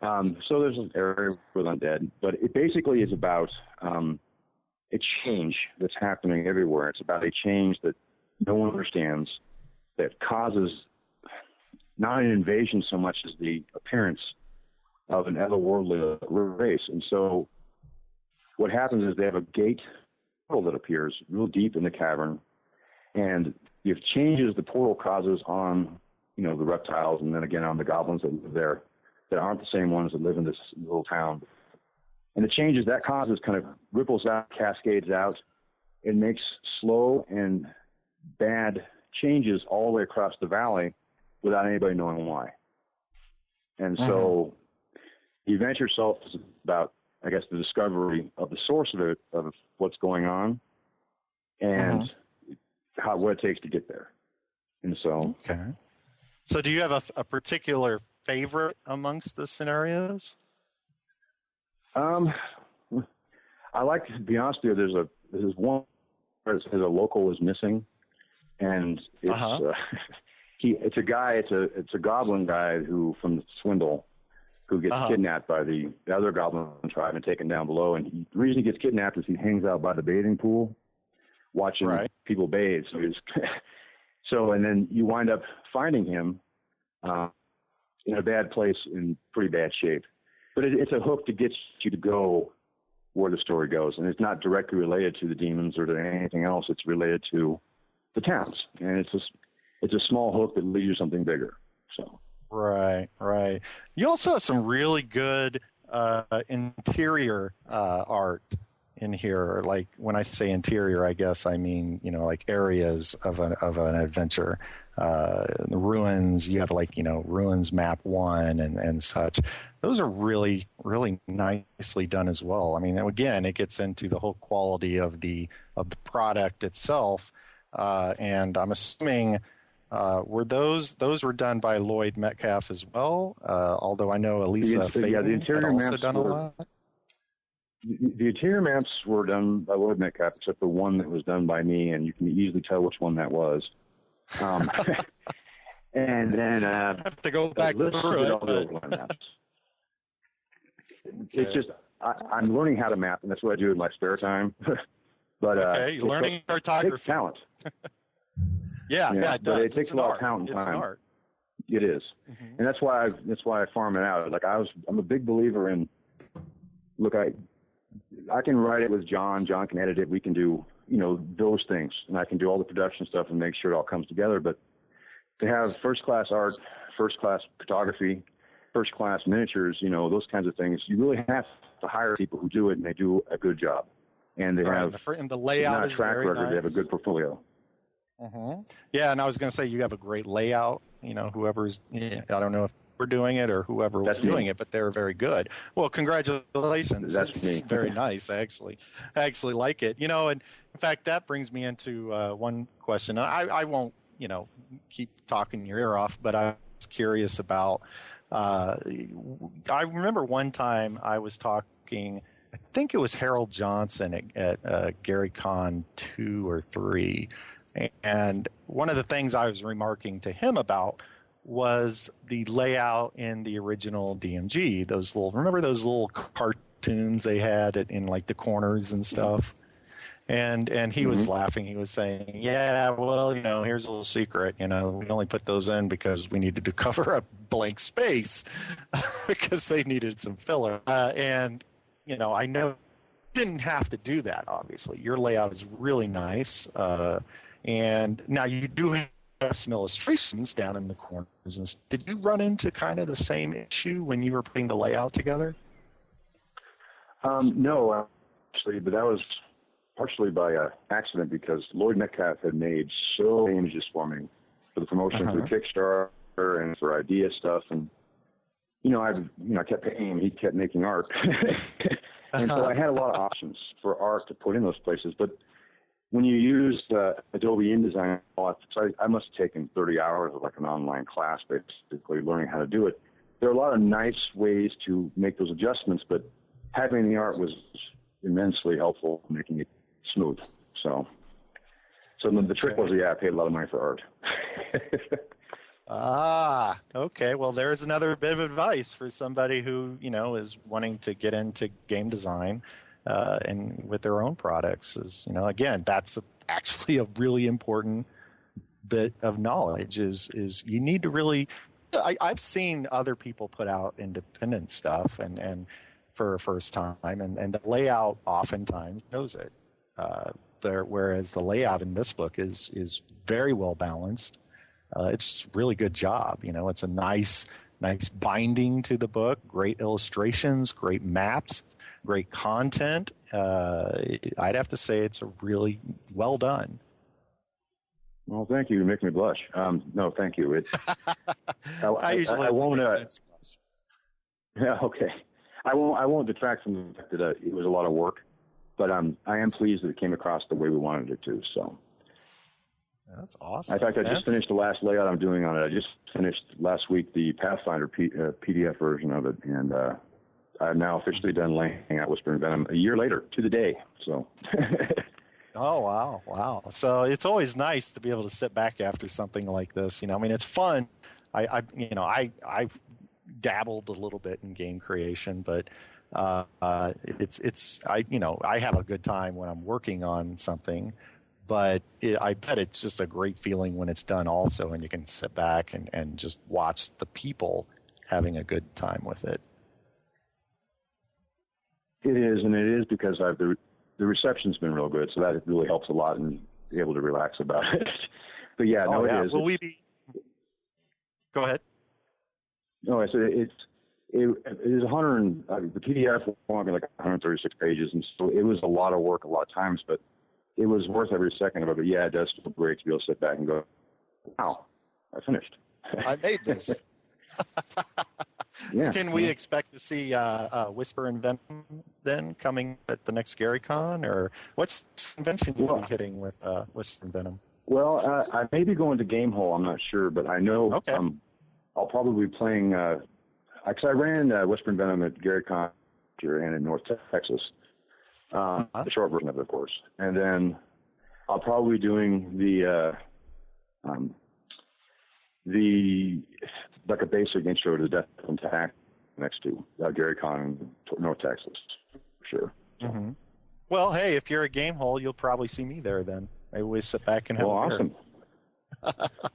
So there's an area with undead, but it basically is about a change that's happening everywhere. It's about a change that no one understands, that causes not an invasion so much as the appearance of an otherworldly race. And so what happens is they have a gate portal that appears real deep in the cavern, and it changes the portal causes on, the reptiles, and then again on the goblins that live there, that aren't the same ones that live in this little town. And the changes that causes kind of ripples out, cascades out. It makes slow and bad changes all the way across the valley without anybody knowing why. And so the adventure itself is about, I guess, the discovery of the source of it, of what's going on, and what it takes to get there. And so... Okay. So do you have a particular favorite amongst the scenarios? I like to be honest with you. There's one where it says a local is missing, and it's it's a guy. It's a goblin guy who from the Swindle, who gets kidnapped by the other goblin tribe and taken down below. And the reason he gets kidnapped is he hangs out by the bathing pool, watching people bathe. So and then you wind up finding him in a bad place, in pretty bad shape. But it's a hook to get you to go where the story goes, and it's not directly related to the demons or to anything else. It's related to the towns, and it's a small hook that leads you to something bigger. So right. You also have some really good interior art in here. Like when I say interior, I guess I mean, like areas of an adventure. The ruins, you have like, ruins map 1 and such. Those are really, really nicely done as well. I mean, again, it gets into the whole quality of the product itself. And I'm assuming were those were done by Lloyd Metcalf as well? Although I know Elisa Faden the interior had also maps done a lot. The interior maps were done by Lloyd Metcalf, except the one that was done by me, and you can easily tell which one that was. And then I have to go back through it. It's just I'm learning how to map, and that's what I do in my spare time. But you're learning cartography. It takes talent. yeah, it does. But it takes a lot of talent and time. It is, and that's why I farm it out. Like I'm a big believer in. Look, I can write it with John. John can edit it. We can do those things, and I can do all the production stuff and make sure it all comes together. But to have first class art, first class photography, first class miniatures, those kinds of things, you really have to hire people who do it, and they do a good job. And they have and the layout not a is track very record. nice. They have a good portfolio. Yeah, and I was going to say you have a great layout. Whoever's I don't know if we're doing it or whoever was doing it, but they're very good. Well, congratulations. That's me. Very nice. I actually like it. And in fact, that brings me into one question. I won't keep talking your ear off, but I was curious about. I remember one time I was talking. I think it was Harold Johnson at Gary Con 2 or 3. And one of the things I was remarking to him about was the layout in the original DMG. Remember those little cartoons they had in like the corners and stuff? And he was laughing. He was saying, yeah, well, here's a little secret. We only put those in because we needed to cover up blank space because they needed some filler. And I know you didn't have to do that, obviously. Your layout is really nice. And now you do have some illustrations down in the corners. Did you run into kind of the same issue when you were putting the layout together? No, actually, but that was partially by accident because Lloyd Metcalf had made so many images for me for the promotion through Kickstarter and for idea stuff. And, I kept paying him. He kept making art. And so I had a lot of options for art to put in those places. But when you use Adobe InDesign, I must have taken 30 hours of like an online class, basically learning how to do it. There are a lot of nice ways to make those adjustments, but having the art was immensely helpful, making it smooth. So the trick was, I paid a lot of money for art. Okay. Well, there's another bit of advice for somebody who, is wanting to get into game design. And with their own products is, again, that's actually a really important bit of knowledge is you need to really, I've seen other people put out independent stuff and for a first time and the layout oftentimes knows it. Whereas the layout in this book is very well balanced. It's a really good job. It's a nice binding to the book, great illustrations, great maps, great content. I'd have to say it's a really well done. Well, thank you. You make me blush. No, thank you. I won't. Yeah, okay. I won't detract from the fact that it was a lot of work, but I am pleased that it came across the way we wanted it to. So. That's awesome. In fact, I just finished the last layout I'm doing on it. I just finished last week the Pathfinder PDF version of it, and I've now officially done laying out Whisper and Venom a year later to the day. So. Oh wow! So it's always nice to be able to sit back after something like this. It's fun. I've dabbled a little bit in game creation, but I have a good time when I'm working on something. But I bet it's just a great feeling when it's done also, and you can sit back and just watch the people having a good time with it. It is, and it is because the reception's been real good, so that really helps a lot and be able to relax about it. But yeah, it is. Will we be? Go ahead. No, I said it is 100. The PDF was only like 136 pages, and so it was a lot of work a lot of times, but it was worth every second of it. But yeah, it does feel great to be able to sit back and go, "Wow, I finished. I made this." Yeah. Can we expect to see Whisper and Venom then coming at the next GaryCon, or what's the convention you'll be hitting with Whisper and Venom? Well, I may be going to Game Hole. I'm not sure, but I know I'll probably be playing. Because I ran Whisper and Venom at GaryCon here and in North Texas, the short version of it, of course. And then I'll probably be doing the like a basic intro to Death and Tax next to GaryCon in North Texas, for sure. Mm-hmm. Well, hey, if you're a Game Hole, you'll probably see me there then. I always sit back and have a beer. Awesome.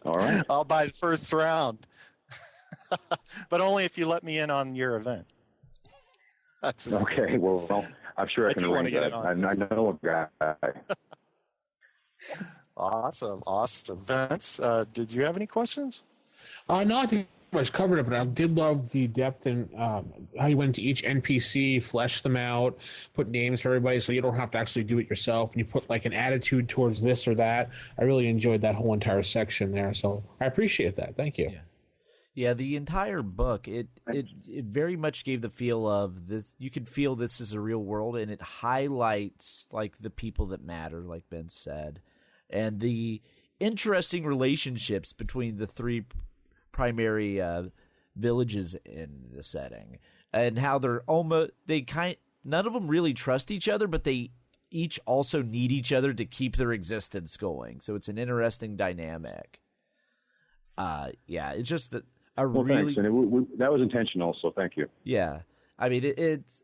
All right. I'll buy the first round. But only if you let me in on your event. Okay, well, I'm sure I can arrange that. I know a guy. Awesome. Vince, did you have any questions? No, I think I was covered it, but I did love the depth and how you went into each NPC, fleshed them out, put names for everybody so you don't have to actually do it yourself, and you put like an attitude towards this or that. I really enjoyed that whole entire section there, so I appreciate that. Thank you. Yeah, the entire book, it very much gave the feel of this. You could feel this is a real world, and it highlights like the people that matter, like Ben said, and the interesting relationships between the three primary villages in the setting, and how none of them really trust each other, but they each also need each other to keep their existence going. So it's an interesting dynamic. It's just that thanks. And that was intentional, so thank you. Yeah. I mean, it's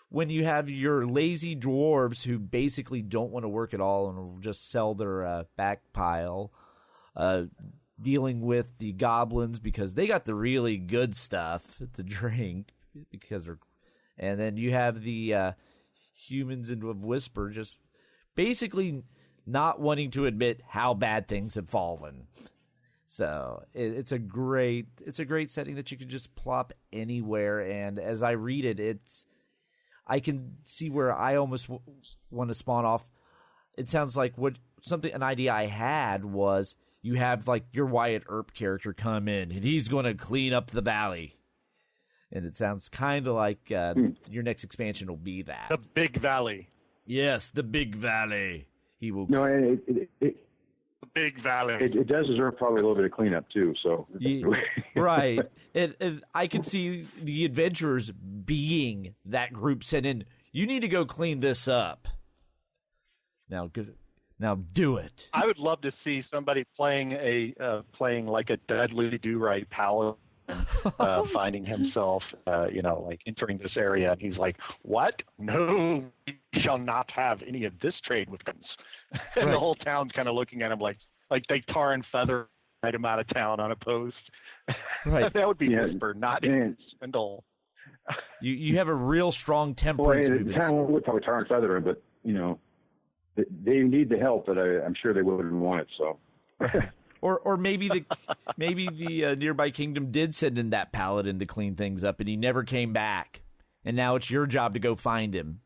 when you have your lazy dwarves who basically don't want to work at all and will just sell their back pile, dealing with the goblins because they got the really good stuff to drink, and then you have the humans of Whisper just basically not wanting to admit how bad things have fallen. So it's a great setting that you can just plop anywhere. And as I read it, I can see where I almost want to spawn off. It sounds like an idea I had was you have like your Wyatt Earp character come in and he's going to clean up the valley. And it sounds kind of like your next expansion will be that. The Big Valley. Yes, the Big Valley. He will. No, Big Valley. It does deserve probably a little bit of cleanup too. So right, and I can see the adventurers being that group sent in. You need to go clean this up. Now do it. I would love to see somebody playing like a deadly do-right paladin, finding himself, like entering this area, and he's like, "What? No, we shall not have any of this trade with guns." And the whole town's kind of looking at him like they tar and feather him out of town on a post. Right. That would be Whisper, not Spindle. You have a real strong temperance movement. The town would probably tar and feather him, but they need the help, but I'm sure they wouldn't want it. So. Or maybe the nearby kingdom did send in that paladin to clean things up, and he never came back. And now it's your job to go find him.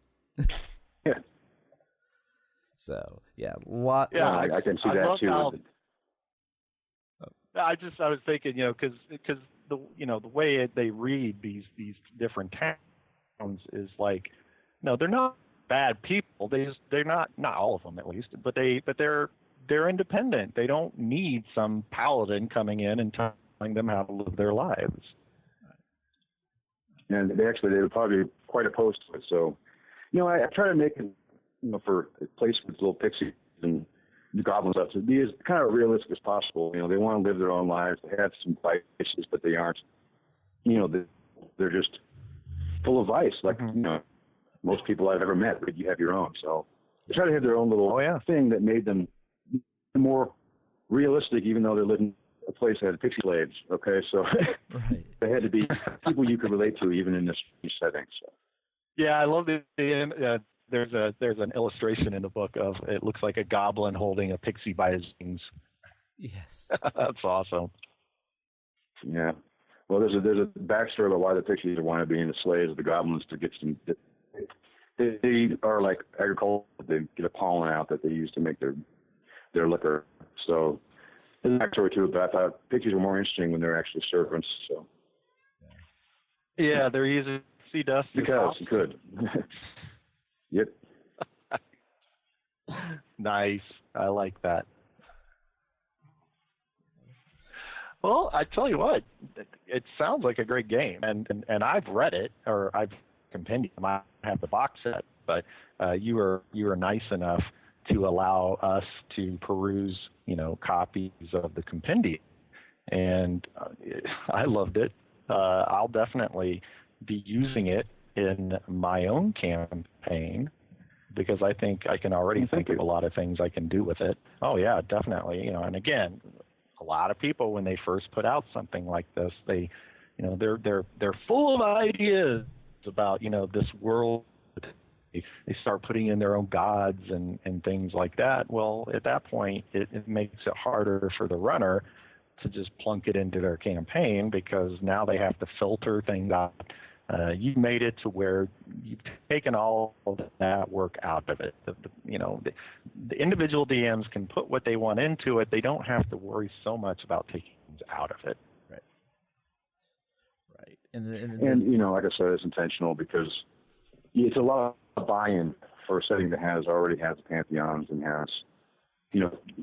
Yeah. So I can see that too. I was thinking, because the way they read these different towns is like, no, they're not bad people. They're not all of them at least, but they're independent. They don't need some paladin coming in and telling them how to live their lives. And they would probably be quite opposed to it. So, I try to make it, for a place with little pixies and the goblins up to be as kind of realistic as possible. They want to live their own lives. They have some vices, but they aren't, they're just full of vice. Like, most people I've ever met, but you have your own. So they try to have their own little thing that made them more realistic, even though they're living a place that had pixie slaves. Okay, so right. They had to be people you could relate to, even in this setting. So. Yeah, I love there's an illustration in the book of it looks like a goblin holding a pixie by his wings. Yes, that's awesome. Yeah. Well, there's a backstory about why the pixies are wanting to be in the sleighs of the goblins to get some. They are like agriculture. They get a pollen out that they use to make their liquor. So there's a backstory to it, but I thought pixies were more interesting when they're actually servants. So yeah, they're using sea dust. Because you could. Yep. Nice. I like that. Well, I tell you what, it sounds like a great game, and I've read it, or I've compendium. I have the box set, but you were nice enough to allow us to peruse, copies of the compendium, and I loved it. I'll definitely be using it in my own campaign because I think I can already think of a lot of things I can do with it. Oh yeah, definitely. And again, a lot of people when they first put out something like this, they're full of ideas about this world. They start putting in their own gods and things like that. Well, at that point, it makes it harder for the runner to just plunk it into their campaign because now they have to filter things out. You made it to where you've taken all of that work out of it. The individual DMs can put what they want into it. They don't have to worry so much about taking things out of it. Right. And like I said, it's intentional because it's a lot of buy-in for a setting that already has pantheons and has,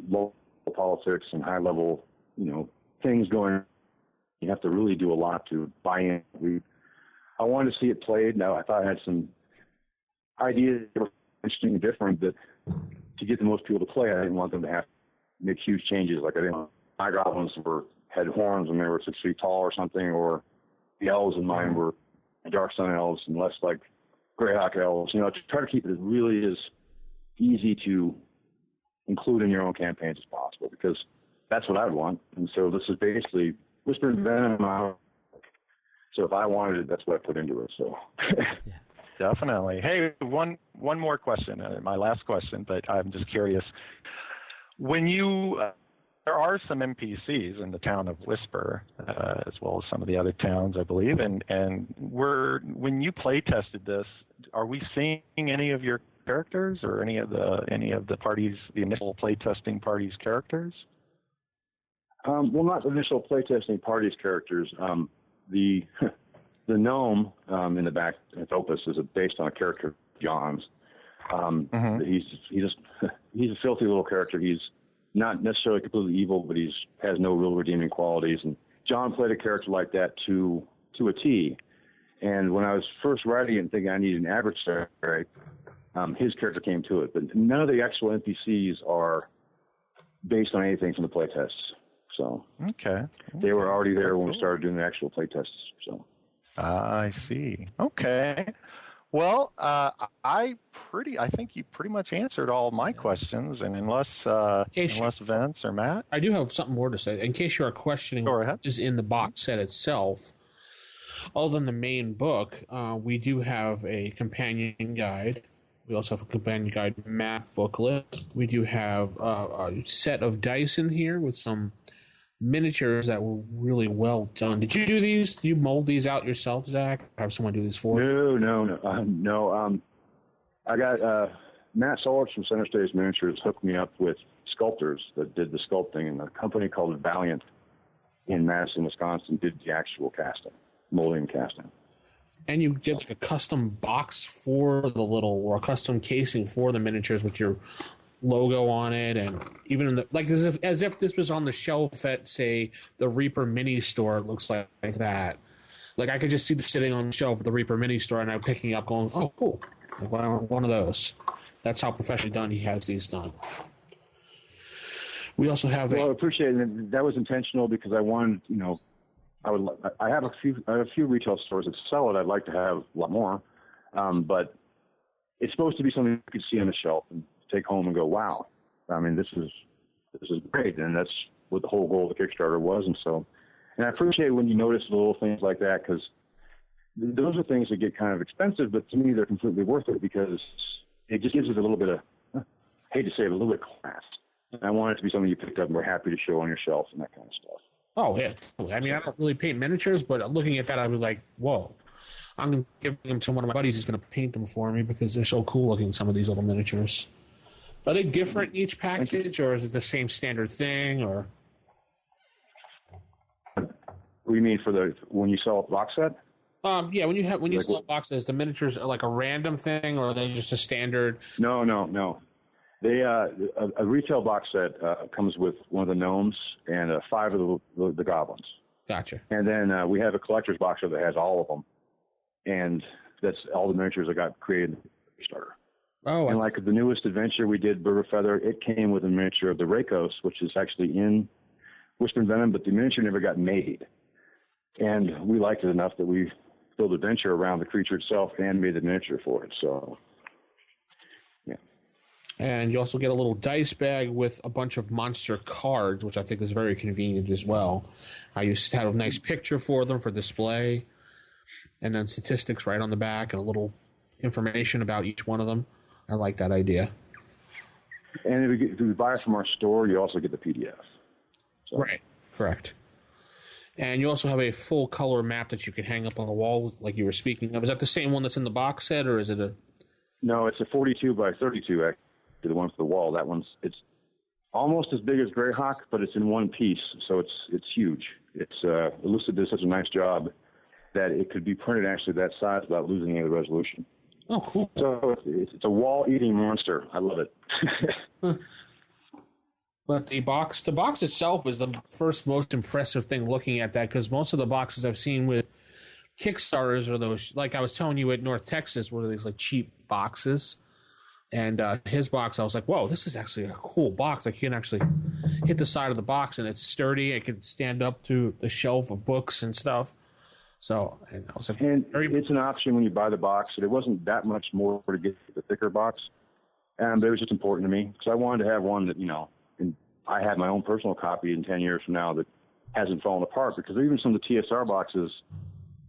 local politics and high-level, things going. You have to really do a lot to buy in. I wanted to see it played. Now, I thought I had some ideas that were interesting and different, but to get the most people to play, I didn't want them to have to make huge changes. Like I didn't. My goblins had horns and they were 6 feet tall or something, or the elves in mine were dark sun elves and less like Greyhawk elves. To try to keep it really as easy to include in your own campaigns as possible, because that's what I would want. And so this is basically Whisper and Venom. So if I wanted it, that's what I put into it. So definitely. Hey, one more question, my last question, but I'm just curious. When you there are some NPCs in the town of Whisper, as well as some of the other towns, I believe, and when you play tested this, are we seeing any of your characters or any of the parties, the initial play testing parties' characters? Well, not the initial play testing parties' characters. The gnome in the back at Opus is based on a character, John's. He's a filthy little character. He's not necessarily completely evil, but has no real redeeming qualities. And John played a character like that to a T. And when I was first writing it and thinking I needed an adversary, his character came to it. But none of the actual NPCs are based on anything from the play tests. So they were already there when we started doing the actual play tests. So I see. Okay. Well, I think you pretty much answered all my questions, and unless Vince or Matt, I do have something more to say. In case you are questioning what is in the box set itself, other than the main book, we do have a companion guide. We also have a companion guide map booklet. We do have a set of dice in here with some miniatures that were really well done. Did you do these? Did you mold these out yourself, Zach? Or have someone do these for you? No. I got Matt Solich from Center Stage Miniatures hooked me up with sculptors that did the sculpting, and a company called Valiant in Madison, Wisconsin did the actual casting, molding and casting. And you did like a custom box for the or a custom casing for the miniatures with your logo on it, and even in the as if this was on the shelf at, say, the Reaper mini store. It looks like that. Like I could just see this sitting on the shelf of the Reaper mini store, and I'm picking up, going, "Oh, cool! Like, one of those." That's how professionally done he has these done. We also have. Well, I appreciate it. That was intentional because I wanted, I have a few retail stores that sell it. I'd like to have a lot more, but it's supposed to be something you could see on the shelf and take home and go, wow, I mean, this is great. And that's what the whole goal of the Kickstarter was. And I appreciate when you notice little things like that, because those are things that get kind of expensive, but to me, they're completely worth it because it just gives it a little bit of, I hate to say it, a little bit of class. And I want it to be something you picked up and were happy to show on your shelf and that kind of stuff. Oh, yeah. I mean, I don't really paint miniatures, but looking at that, I'd be like, whoa. I'm giving them to one of my buddies who's going to paint them for me because they're so cool looking, some of these little miniatures. Are they different each package, or is it the same standard thing, or? What do you mean when you sell a box set? Yeah, when you sell boxes, the miniatures are like a random thing, or are they just a standard? No. They a retail box set comes with one of the gnomes and 5 of the goblins. Gotcha. And then we have a collector's box set that has all of them, and that's all the miniatures that got created in the Kickstarter. Oh, and like the newest adventure we did, Bird of Feather, it came with a miniature of the Rakos, which is actually in Whisper and Venom, but the miniature never got made. And we liked it enough that we built a venture around the creature itself and made the miniature for it. So, yeah. And you also get a little dice bag with a bunch of monster cards, which I think is very convenient as well. You have a nice picture for them for display, and then statistics right on the back and a little information about each one of them. I like that idea. And if you buy it from our store, you also get the PDF. So. Right, correct. And you also have a full color map that you can hang up on the wall, like you were speaking of. Is that the same one that's in the box set, or is it a? No, it's a 42 by 32. Actually, the one for the wall. That it's almost as big as Greyhawk, but it's in one piece, so it's huge. Elucid did such a nice job that it could be printed actually that size without losing any of the resolution. Oh, cool. So it's a wall-eating monster. I love it. But the box itself is the first most impressive thing looking at that, because most of the boxes I've seen with Kickstarters are those, like I was telling you at North Texas, were these like cheap boxes. And his box, I was like, whoa, this is actually a cool box. Like you can actually hit the side of the box and it's sturdy. It can stand up to the shelf of books and stuff. So, and I was like, it's an option when you buy the box. It wasn't that much more to get the thicker box, but it was just important to me because I wanted to have one that, and I have my own personal copy in 10 years from now that hasn't fallen apart, because even some of the TSR boxes,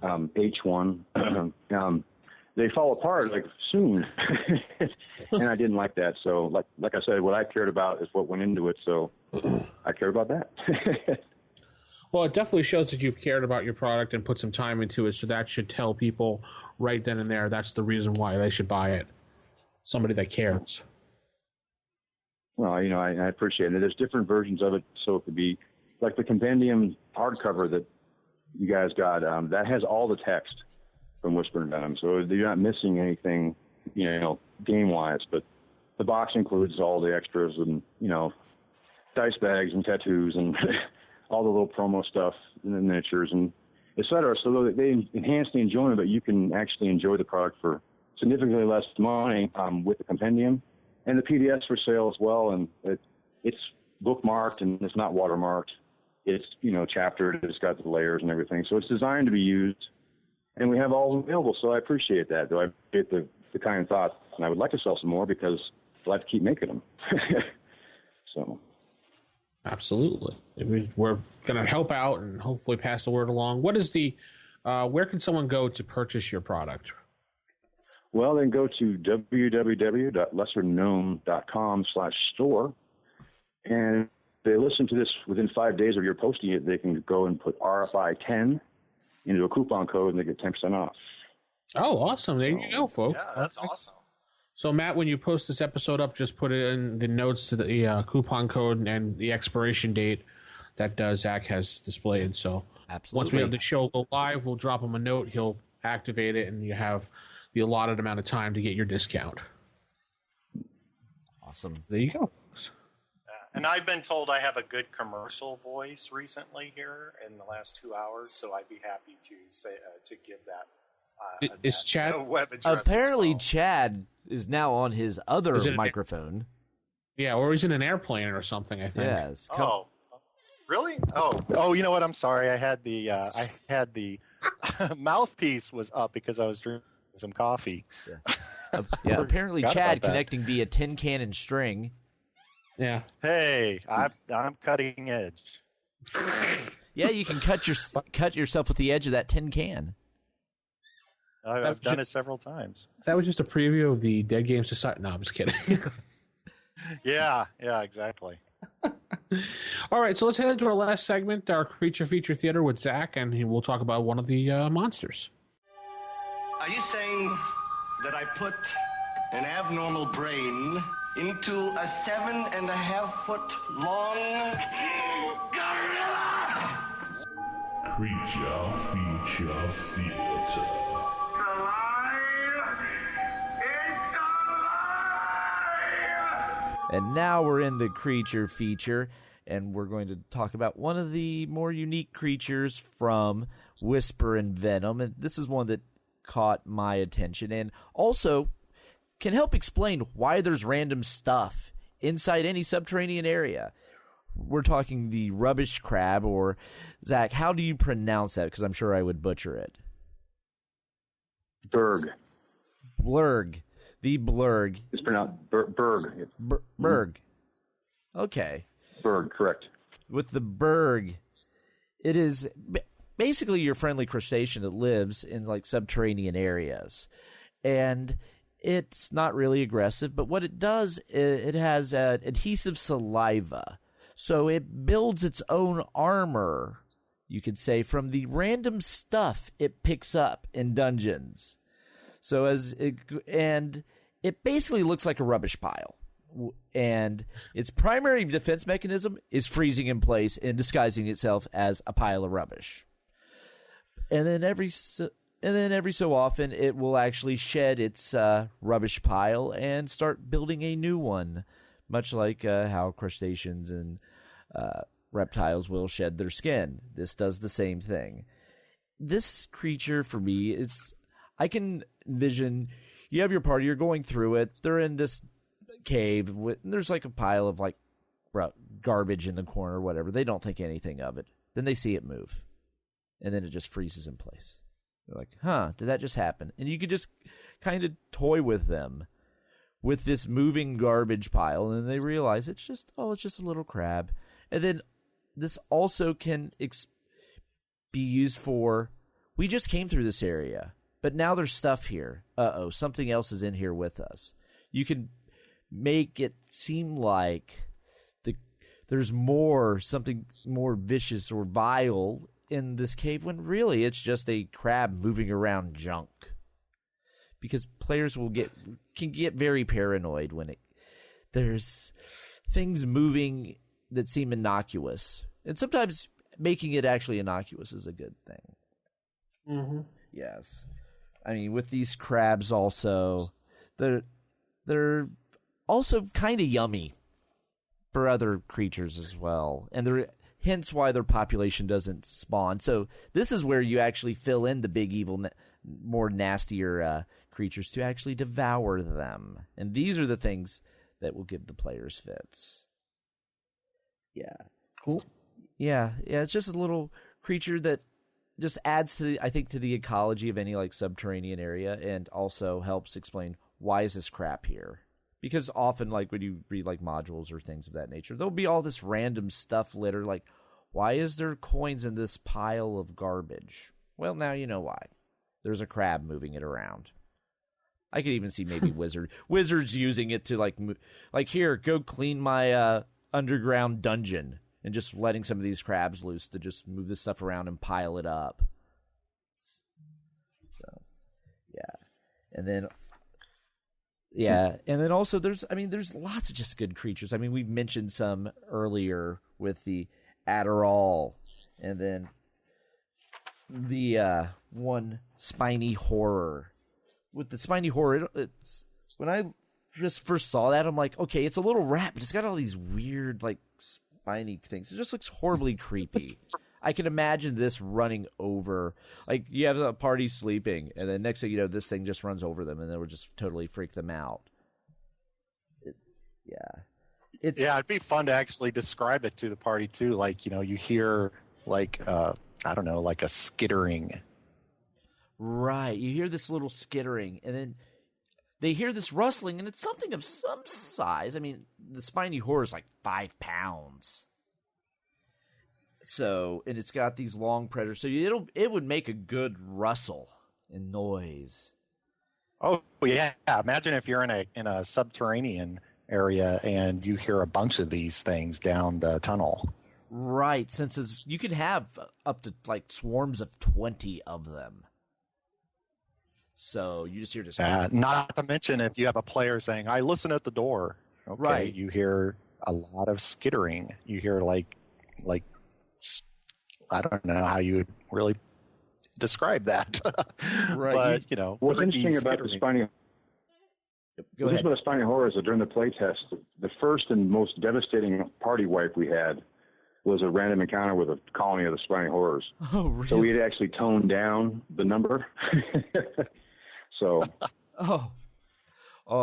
H1, they fall apart like soon, and I didn't like that. So, like I said, what I cared about is what went into it. So, I cared about that. Well, it definitely shows that you've cared about your product and put some time into it, so that should tell people right then and there that's the reason why they should buy it. Somebody that cares. Well, I appreciate it. There's different versions of it, so it could be like the compendium hardcover that you guys got. That has all the text from Whisper and Venom, so you're not missing anything, game-wise. But the box includes all the extras and dice bags and tattoos and all the little promo stuff and the miniatures and et cetera. So they enhance the enjoyment, but you can actually enjoy the product for significantly less money with the compendium. And the PDFs for sale as well. And it's bookmarked and it's not watermarked. It's, chaptered. It's got the layers and everything. So it's designed to be used. And we have all available. So I appreciate that. Though I get the kind thoughts. And I would like to sell some more because I'd like to keep making them. So. Absolutely. We're going to help out and hopefully pass the word along. What is where can someone go to purchase your product? Well, then go to www.lessergnome.com/store. And if they listen to this within 5 days of your posting it, they can go and put RFI10 into a coupon code and they get 10% off. Oh, awesome. There you go, folks. Yeah, that's awesome. So, Matt, when you post this episode up, just put it in the notes to the coupon code and the expiration date that Zach has displayed. So, absolutely. Once we have the show go live, we'll drop him a note. He'll activate it, and you have the allotted amount of time to get your discount. Awesome. There you go, folks. And I've been told I have a good commercial voice recently here in the last 2 hours, so I'd be happy to say to give that. Is Chad web address? Apparently, Chad is now on his other microphone. Yeah, or he's in an airplane or something, I think. Yes. Oh, really? Oh, you know what? I'm sorry. I had the mouthpiece was up because I was drinking some coffee. Yeah. Apparently, Chad connecting via tin can and string. Yeah. Hey, I'm cutting edge. Yeah, you can cut yourself with the edge of that tin can. I've done it several times. That was just a preview of the Dead Game Society. No, I'm just kidding. Yeah, exactly. All right, so let's head into our last segment, our Creature Feature Theater with Zach, and we'll talk about one of the monsters. Are you saying that I put an abnormal brain into a 7.5-foot long gorilla? Creature Feature Theater. And now we're in the creature feature, and we're going to talk about one of the more unique creatures from Whisper and Venom. And this is one that caught my attention and also can help explain why there's random stuff inside any subterranean area. We're talking the rubbish crab, or Zach, how do you pronounce that? Because I'm sure I would butcher it. Berg. Blurg. The blurg. It's pronounced Berg. Berg. Okay. Berg, correct. With the berg, it is basically your friendly crustacean that lives in like subterranean areas. And it's not really aggressive, but what it does, it has adhesive saliva. So it builds its own armor, you could say, from the random stuff it picks up in dungeons. So it basically looks like a rubbish pile. And its primary defense mechanism is freezing in place and disguising itself as a pile of rubbish. And then every so often, it will actually shed its rubbish pile and start building a new one, much like how crustaceans and reptiles will shed their skin. This does the same thing. This creature, for me, I can envision you have your party, you're going through it, they're in this cave, there's like a pile of like garbage in the corner or whatever. They don't think anything of it. Then they see it move, and then it just freezes in place. They're like, huh, did that just happen? And you could just kind of toy with them with this moving garbage pile, and they realize it's just a little crab. And then this also can be used for, we just came through this area, but now there's stuff here. Something else is in here with us. You can make it seem like there's something more vicious or vile in this cave, when really it's just a crab moving around junk. Because players can get very paranoid when there's things moving that seem innocuous, and sometimes making it actually innocuous is a good thing. Mm-hmm. Yes, I mean, with these crabs also, they're also kind of yummy for other creatures as well, and hence why their population doesn't spawn. So this is where you actually fill in the big evil, more nastier creatures to actually devour them. And these are the things that will give the players fits. Yeah. Cool. Yeah, it's just a little creature that just adds to the ecology of any like subterranean area, and also helps explain why is this crap here. Because often, like, when you read, like, modules or things of that nature, there'll be all this random stuff littered, like, why is there coins in this pile of garbage? Well, now you know why. There's a crab moving it around. I could even see maybe wizards using it to, like, here, go clean my underground dungeon, and just letting some of these crabs loose to just move this stuff around and pile it up. So, yeah. And then... yeah, and then also there's lots of just good creatures. I mean, we've mentioned some earlier with the Adderall, and then the one Spiny Horror. With the Spiny Horror, it's when I just first saw that, I'm like, okay, it's a little rat, but it's got all these weird, like, spiny things. It just looks horribly creepy. I can imagine this running over, like, you have a party sleeping, and then next thing you know, this thing just runs over them, and it would just totally freak them out. It'd be fun to actually describe it to the party, too. Like, you hear, like, I don't know, like a skittering. Right. You hear this little skittering, and then they hear this rustling, and it's something of some size. I mean, the Spiny Horror is like 5 pounds. So, and it's got these long predators, so it would make a good rustle and noise. Oh yeah! Imagine if you're in a subterranean area, and you hear a bunch of these things down the tunnel. Right, since you can have up to like swarms of 20 of them. So you just hear not to mention if you have a player saying, "I listen at the door." Okay, right. You hear a lot of skittering. You hear like I don't know how you would really describe that. Right. But what's interesting about the spiny. Go ahead. About the spiny horror is that during the play test, the first and most devastating party wipe we had was a random encounter with a colony of the spiny horrors. Oh, really? So we had actually toned down the number. So.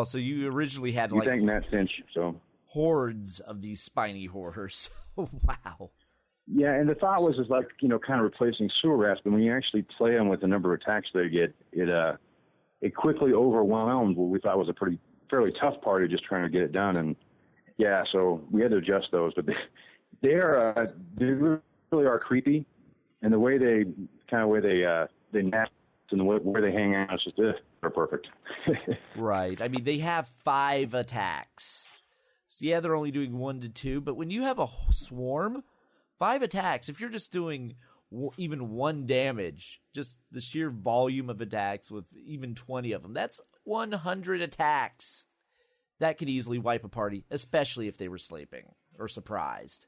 So you originally had you thank Matt Finch. So hordes of these spiny horrors. Wow. Yeah, and the thought was like kind of replacing sewer rats, but when you actually play them with the number of attacks they get, it quickly overwhelmed what we thought was a fairly tough party just trying to get it done. And yeah, so we had to adjust those, but they really are creepy, and the way they nest and the way where they hang out, it's just they're perfect. Right. I mean, they have 5 attacks. So yeah, they're only doing 1 to 2, but when you have a swarm, 5 attacks, if you're just doing even 1 damage, just the sheer volume of attacks with even 20 of them, that's 100 attacks. That could easily wipe a party, especially if they were sleeping or surprised.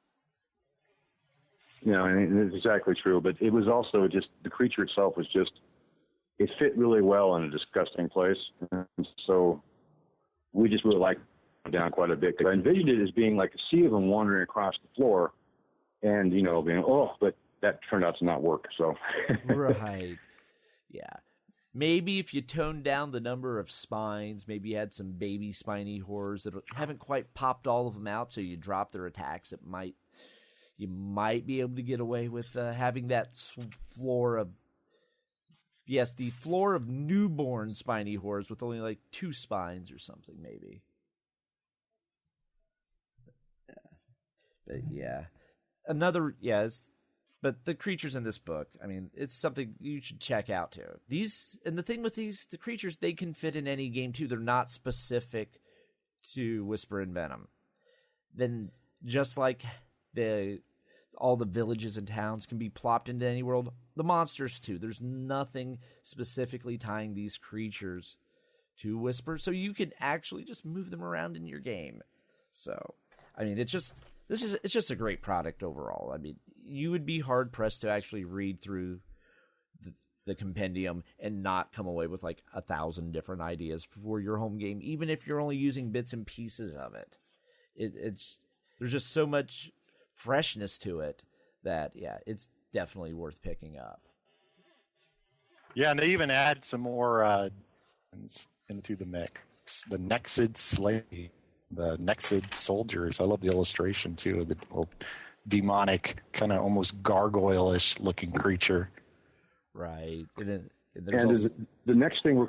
And it's exactly true, but it was also just, the creature itself was just, it fit really well in a disgusting place. And so we just really liked it down quite a bit. I envisioned it as being like a sea of them wandering across the floor and, being, but that turned out to not work. So. Right. Yeah. Maybe if you toned down the number of spines, maybe you had some baby spiny horrors that haven't quite popped all of them out, so you drop their attacks, you might be able to get away with having that floor of newborn spiny horrors with only like 2 spines or something, maybe. But yeah, but the creatures in this book, I mean, it's something you should check out too. And the thing with the creatures, they can fit in any game too. They're not specific to Whisper and Venom. Then just like all the villages and towns can be plopped into any world, the monsters too. There's nothing specifically tying these creatures to Whisper, so you can actually just move them around in your game. So, I mean, it's just a great product overall. I mean, you would be hard pressed to actually read through the compendium and not come away with like 1,000 different ideas for your home game, even if you're only using bits and pieces of it. There's just so much freshness to it that it's definitely worth picking up. Yeah, and they even add some more into the mix. The Nexid slave, the Nexid soldiers. I love the illustration too of the little demonic, kind of almost gargoyle-ish looking creature. Right, the next thing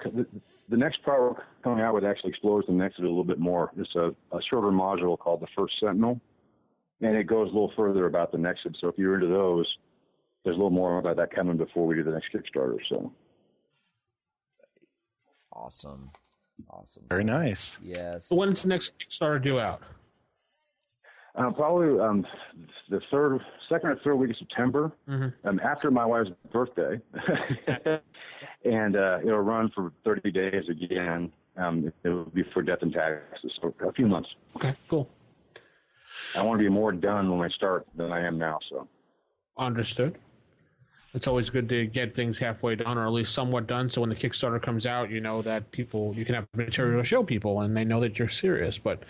the next part we're coming out with actually explores the Nexid a little bit more. It's a shorter module called the First Sentinel. And it goes a little further about the Nexid. So if you're into those, there's a little more about that coming before we do the next Kickstarter. So awesome. Very nice. Yes. When's the next Kickstarter due out? Probably the second or third week of September, after my wife's birthday, and it'll run for 30 days again. It'll be for death and taxes, so a few months. Okay, cool. I want to be more done when I start than I am now. So, understood. It's always good to get things halfway done, or at least somewhat done. So when the Kickstarter comes out, you know that you can have material to show people, and they know that you're serious. But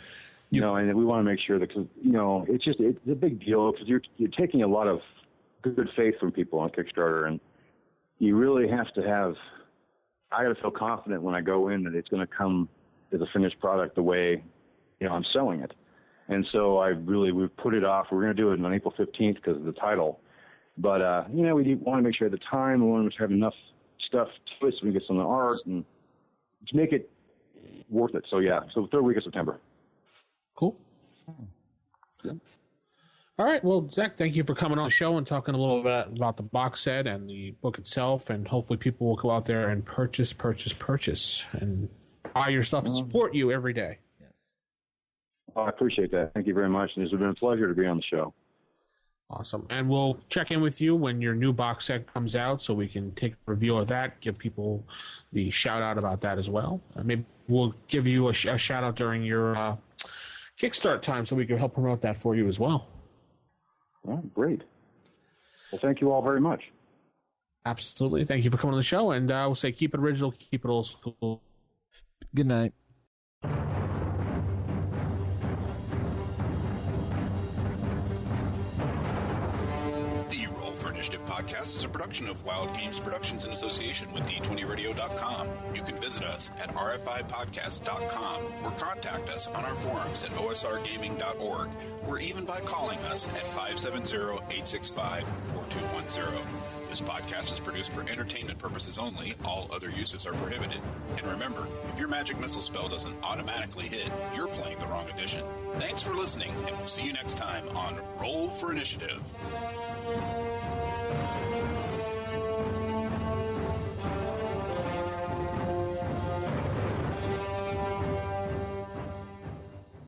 and we want to make sure that it's a big deal because you're taking a lot of good faith from people on Kickstarter, and you really have to have. I got to feel confident when I go in that it's going to come as a finished product the way I'm selling it. And so we've put it off. We're going to do it on April 15th because of the title. But, we want to make sure at the time, we want to have enough stuff to it so we can get some art and to make it worth it. So, so the third week of September. Cool. Yeah. All right. Well, Zach, thank you for coming on the show and talking a little bit about the box set and the book itself. And hopefully people will go out there and purchase, and buy your stuff and support you every day. I appreciate that. Thank you very much. And it's been a pleasure to be on the show. Awesome. And we'll check in with you when your new box set comes out so we can take a review of that, give people the shout out about that as well. Maybe we'll give you a shout out during your Kickstart time so we can help promote that for you as well. Oh, great. Well, thank you all very much. Absolutely. Thank you for coming on the show. And we'll say keep it original, keep it old school. Good night. Podcast is a production of Wild Games Productions in association with D20Radio.com. You can visit us at RFIPodcast.com or contact us on our forums at OSRGaming.org or even by calling us at 570-865-4210. This podcast is produced for entertainment purposes only. All other uses are prohibited. And remember, if your magic missile spell doesn't automatically hit, you're playing the wrong edition. Thanks for listening, and we'll see you next time on Roll for Initiative.